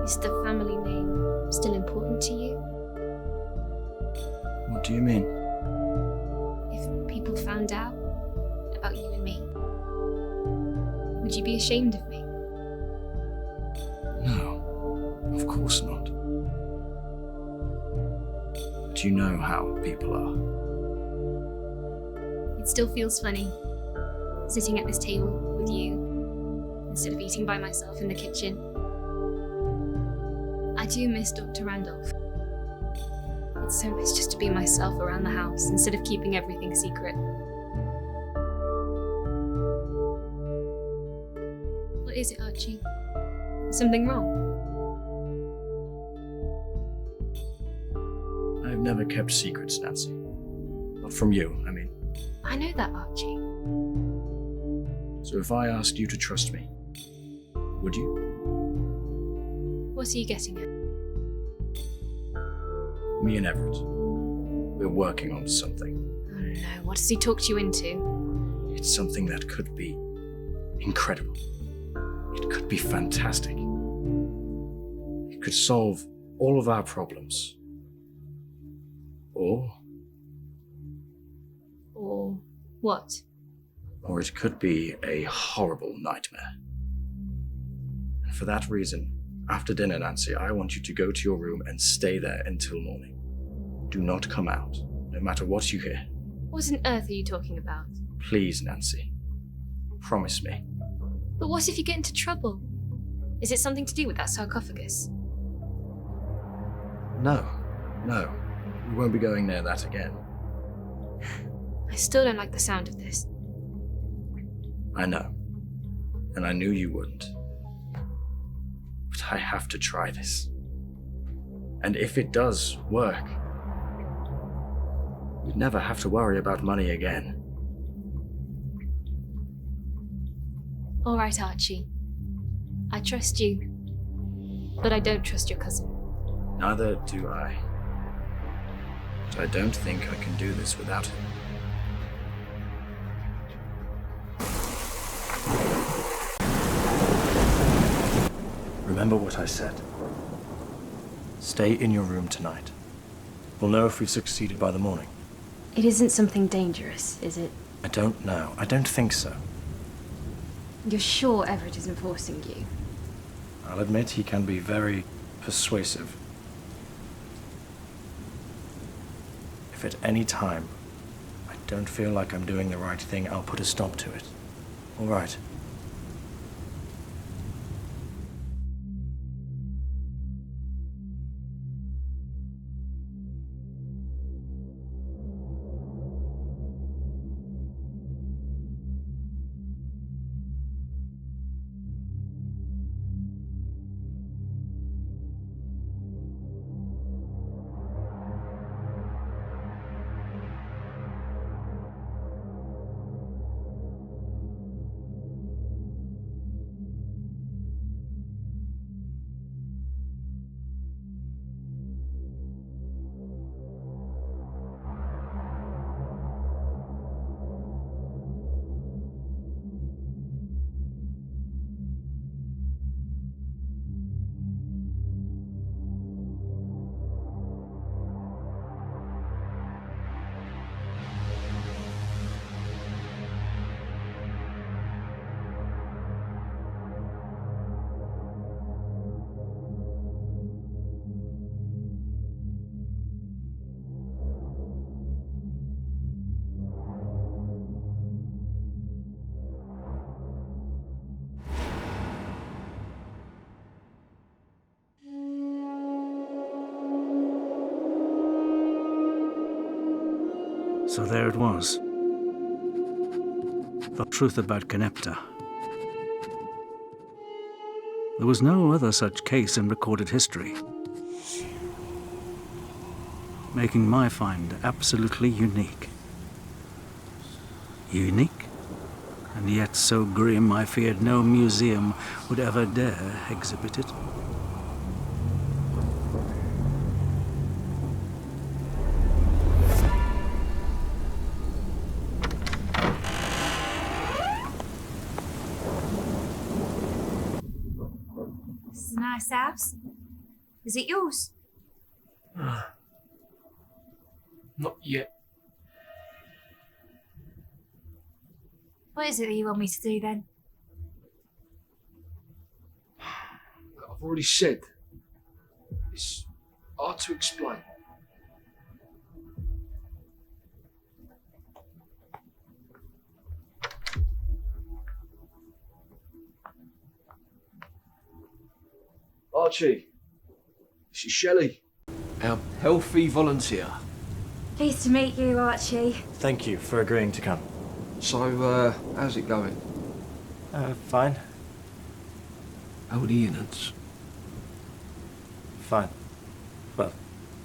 is the family name still important to you? What do you mean? If people found out about you and me, would you be ashamed of me? No, of course not. But you know how people are. It still feels funny, sitting at this table with you, instead of eating by myself in the kitchen. I do miss Dr. Randolph. It's so nice just to be myself around the house, instead of keeping everything secret. What is it, Archie? Is something wrong? I've never kept secrets, Nancy. Not from you, I mean. I know that, Archie. So if I asked you to trust me, would you? What are you getting at? Me and Everett, we're working on something. Oh no, what does he talk you into? It's something that could be incredible. It could be fantastic. It could solve all of our problems. Or what? Or it could be a horrible nightmare. And for that reason, after dinner, Nancy, I want you to go to your room and stay there until morning. Do not come out, no matter what you hear. What on earth are you talking about? Please, Nancy. Promise me. But what if you get into trouble? Is it something to do with that sarcophagus? No. We won't be going near that again. I still don't like the sound of this. I know. And I knew you wouldn't. But I have to try this. And if it does work, we'd never have to worry about money again. All right, Archie. I trust you. But I don't trust your cousin. Neither do I. But I don't think I can do this without him. Remember what I said. Stay in your room tonight. We'll know if we've succeeded by the morning. It isn't something dangerous, is it? I don't know. I don't think so. You're sure Everett isn't forcing you? I'll admit he can be very persuasive. If at any time I don't feel like I'm doing the right thing, I'll put a stop to it. All right. So there it was. The truth about Canepa. There was no other such case in recorded history, making my find absolutely unique. Unique, and yet so grim I feared no museum would ever dare exhibit it. This is a nice house. Is it yours? Not yet. What is it that you want me to do then? I've already said. It's hard to explain. Archie, this is Shelley, our healthy volunteer. Pleased to meet you, Archie. Thank you for agreeing to come. So, how's it going? Fine. How are the innards? Fine. Well,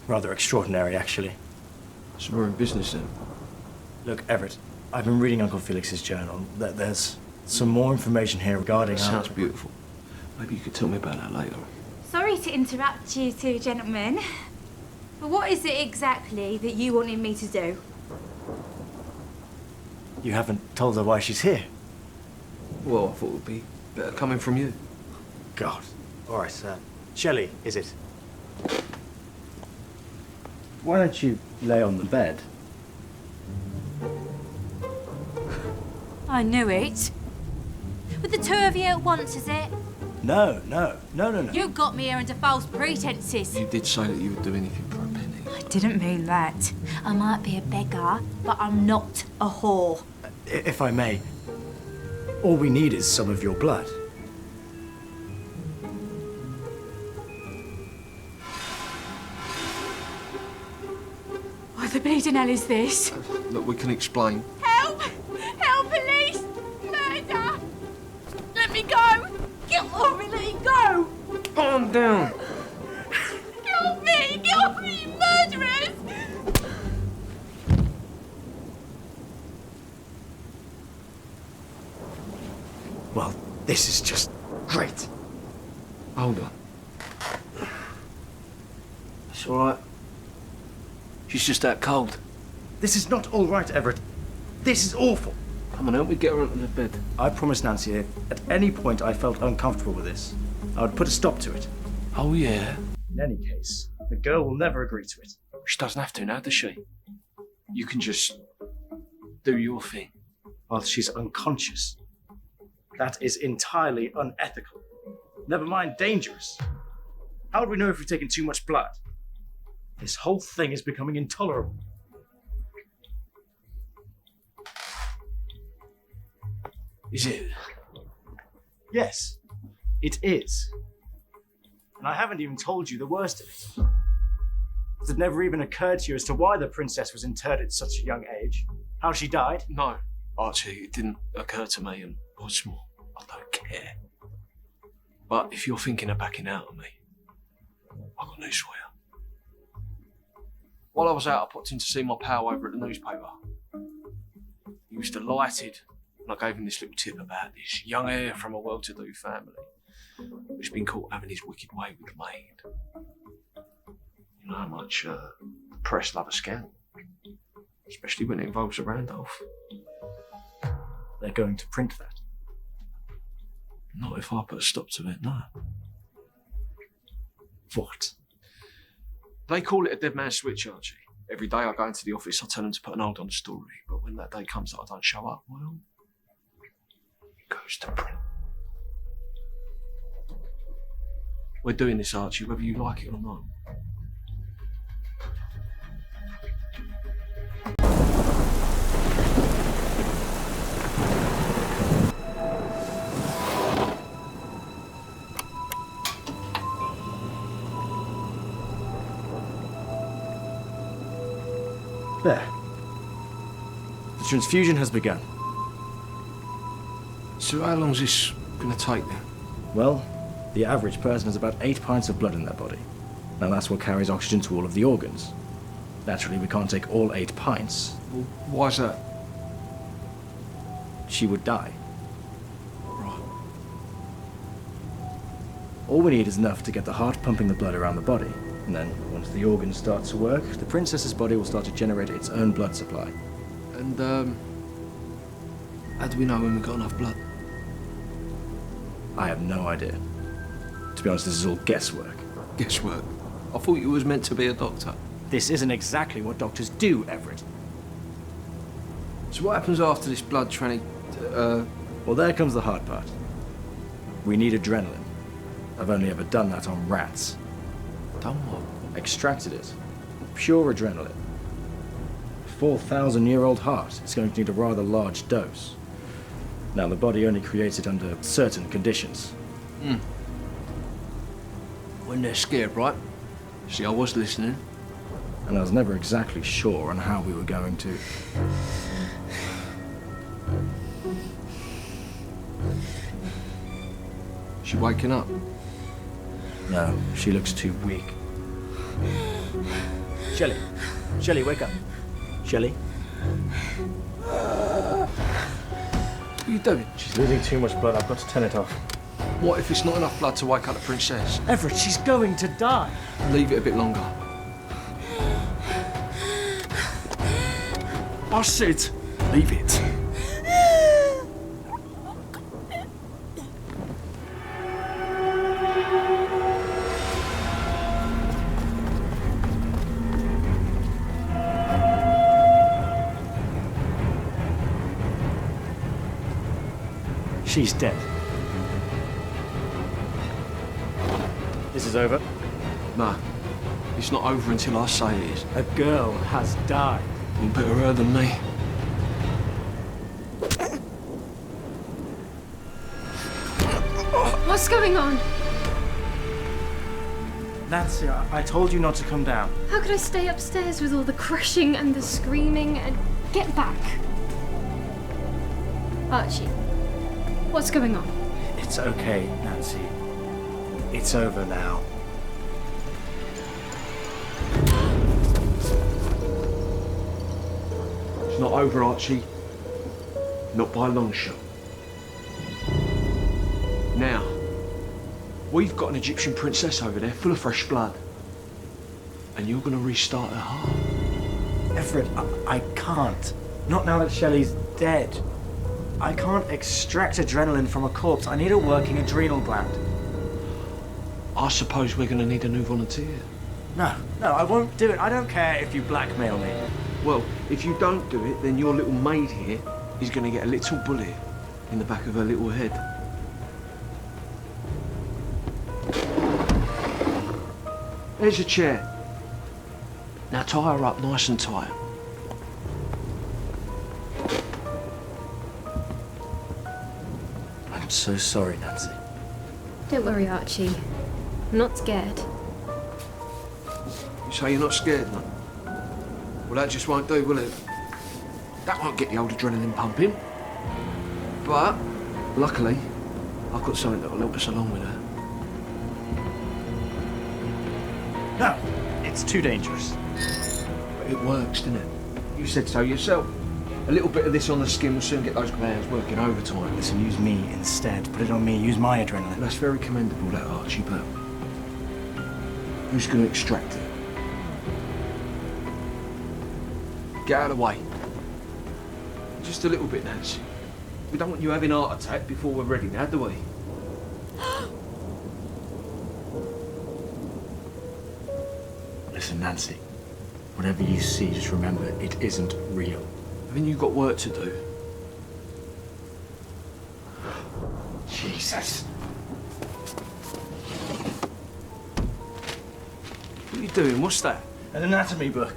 rather extraordinary, actually. So we're in business then? Look, Everett, I've been reading Uncle Felix's journal. There's some more information here regarding That sounds beautiful. Maybe you could tell me about that later. Sorry to interrupt you two gentlemen, but what is it exactly that you wanted me to do? You haven't told her why she's here. Well, I thought it would be better coming from you. God. All right, Shelley, is it? Why don't you lay on the bed? I knew it. With the two of you at once, is it? No. You got me here under false pretenses. You did say that you would do anything for a penny. I didn't mean that. I might be a beggar, but I'm not a whore. If I may, all we need is some of your blood. What the bleeding hell is this? Look, we can explain. Help! Help, police! Murder! Let me go! Get off me, let me go! Calm down. Get off me! Get off me, you murderers! Well, this is just great. Hold on. It's all right. She's just that cold. This is not all right, Everett. This is awful. Come on, help me get her onto the bed. I promised Nancy that at any point I felt uncomfortable with this, I would put a stop to it. Oh, yeah? In any case, the girl will never agree to it. She doesn't have to now, does she? You can just do your thing. While she's unconscious. That is entirely unethical. Never mind dangerous. How would we know if we've taken too much blood? This whole thing is becoming intolerable. Is it? Yes, it is. And I haven't even told you the worst of it. It had never even occurred to you as to why the princess was interred at such a young age, how she died. No, Archie, it didn't occur to me, and what's more, I don't care. But if you're thinking of backing out on me, I've got news for you. While I was out, I popped in to see my pal over at the newspaper. He was delighted when I gave him this little tip about this young heir from a well-to-do family who's been caught having his wicked way with a maid. You know how much the press love a scandal, especially when it involves a Randolph. They're going to print that. Not if I put a stop to it, no. What? They call it a dead man's switch, Archie. Every day I go into the office, I tell them to put an hold on the story, but when that day comes that I don't show up, well, it goes to print. We're doing this, Archie, whether you like it or not. There. transfusion has begun. So how long's this gonna take then? Well, the average person has about 8 pints of blood in their body. Now that's what carries oxygen to all of the organs. Naturally, we can't take all 8 pints. Well, why's that? She would die. Right. All we need is enough to get the heart pumping the blood around the body. And then, once the organs start to work, the princess's body will start to generate its own blood supply. And, how do we know when we've got enough blood? I have no idea. To be honest, this is all guesswork. Guesswork? I thought you was meant to be a doctor. This isn't exactly what doctors do, Everett. So what happens after this blood tranny... Well, there comes the hard part. We need adrenaline. I've only ever done that on rats. Done what? Extracted it. Pure adrenaline. A 4,000-year-old heart is going to need a rather large dose. Now, the body only creates it under certain conditions. When they're scared, right? See, I was listening. And I was never exactly sure on how we were going to. She waking up? No, she looks too weak. Shelley. Shelley, wake up. Shelley? What are you doing? She's losing too much blood. I've got to turn it off. What if it's not enough blood to wake up the princess? Everett, she's going to die. Leave it a bit longer. I said, leave it. She's dead. This is over. No, it's not over until I say it is. A girl has died. You better her than me. What's going on? Nancy, I told you not to come down. How could I stay upstairs with all the crashing and the screaming and get back? Archie, what's going on? It's okay, Nancy. It's over now. It's not over, Archie. Not by a long shot. Now, we've got an Egyptian princess over there full of fresh blood. And you're gonna restart her heart. Everett, I can't. Not now that Shelley's dead. I can't extract adrenaline from a corpse. I need a working adrenal gland. I suppose we're gonna need a new volunteer. No, I won't do it. I don't care if you blackmail me. Well, if you don't do it, then your little maid here is gonna get a little bullet in the back of her little head. There's a chair. Now tie her up nice and tight. I'm so sorry, Nancy. Don't worry, Archie. I'm not scared. You say you're not scared, no? Well, that just won't do, will it? That won't get the old adrenaline pumping. But, luckily, I've got something that'll help us along with her. No, it's too dangerous. But it works, doesn't it? You said so yourself. A little bit of this on the skin will soon get those glands working overtime. Listen, use me instead. Put it on me. Use my adrenaline. That's very commendable, that, Archie, but who's going to extract it? Get out of the way. Just a little bit, Nancy. We don't want you having a heart attack before we're ready now, do we? Listen, Nancy. Whatever you see, just remember, it isn't real. Haven't you got work to do? Jesus. What are you doing? What's that? An anatomy book.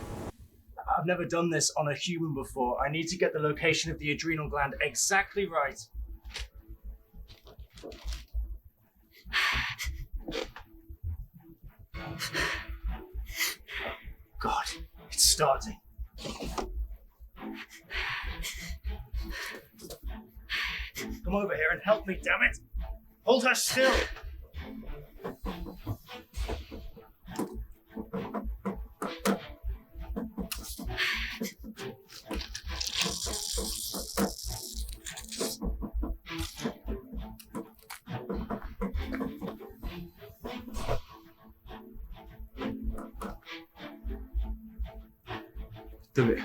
I've never done this on a human before. I need to get the location of the adrenal gland exactly right. God, it's starting. help me, damn it! Hold her still! Do it.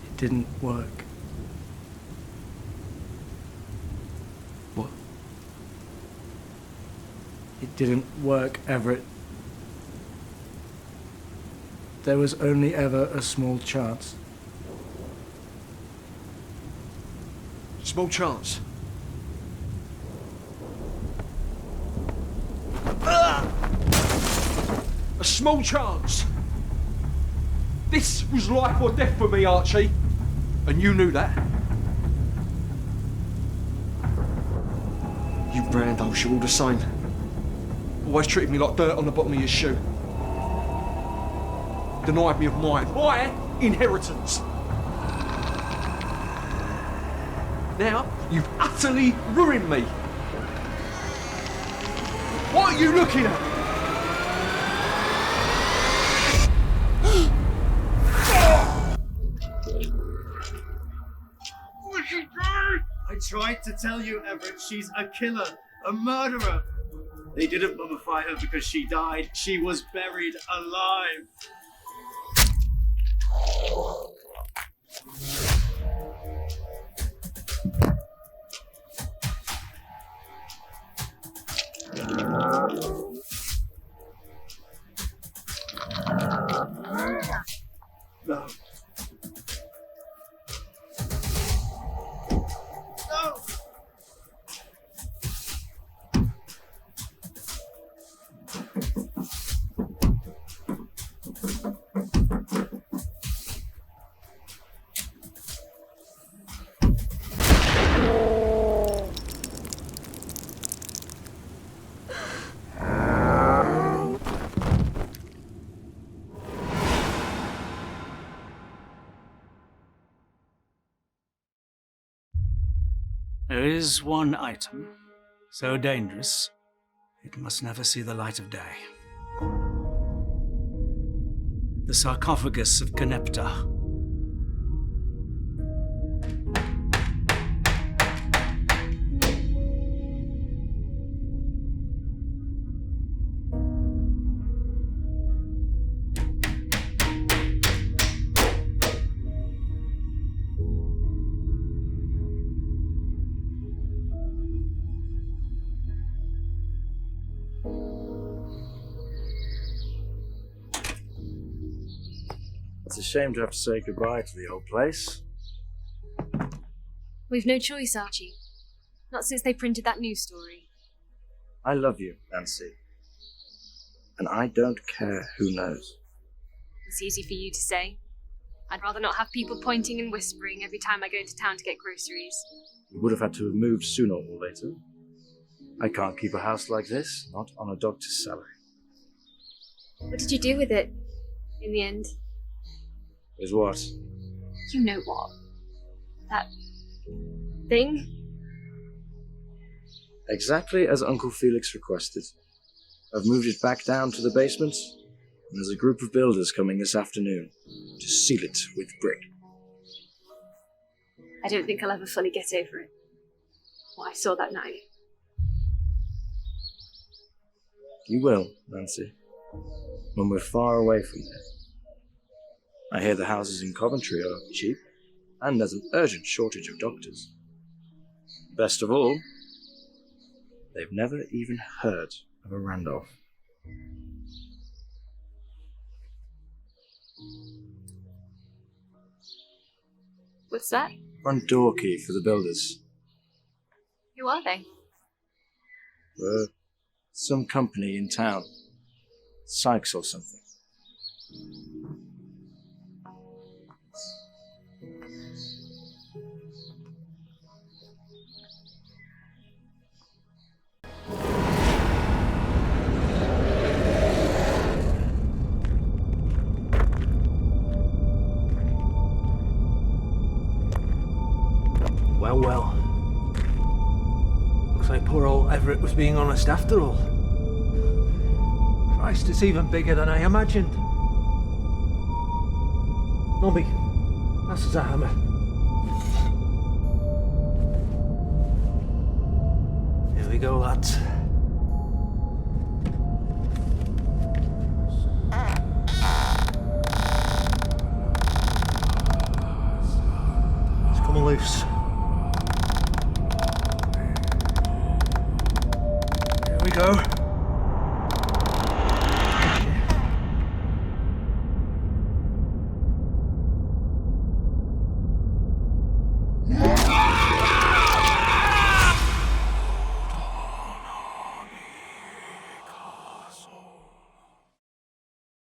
It didn't work. What? It didn't work, Everett. There was only ever a small chance. Small chance. A small chance. This was life or death for me, Archie. And you knew that. You Randolphs, you're all the same. Always treated me like dirt on the bottom of your shoe. Denied me of my inheritance. Now, you've utterly ruined me. What are you looking at? I tried to tell you, Everett, she's a killer, a murderer. They didn't mummify her because she died. She was buried alive. No. No! There is one item so dangerous it must never see the light of day. The sarcophagus of Canepa. It's a shame to have to say goodbye to the old place. We've no choice, Archie. Not since they printed that news story. I love you, Nancy. And I don't care who knows. It's easy for you to say. I'd rather not have people pointing and whispering every time I go into town to get groceries. We would have had to have moved sooner or later. I can't keep a house like this, not on a doctor's salary. What did you do with it, in the end? Is what? You know what? That thing? Exactly as Uncle Felix requested. I've moved it back down to the basement, and there's a group of builders coming this afternoon to seal it with brick. I don't think I'll ever fully get over it. What I saw that night. You will, Nancy, when we're far away from here. I hear the houses in Coventry are cheap, and there's an urgent shortage of doctors. Best of all, they've never even heard of a Randolph. What's that? Front door key for the builders. Who are they? Some company in town. Sykes or something. Well. Looks like poor old Everett was being honest after all. Christ, it's even bigger than I imagined. Nobby, pass us a hammer. Here we go, lads. It's coming loose. Here we go.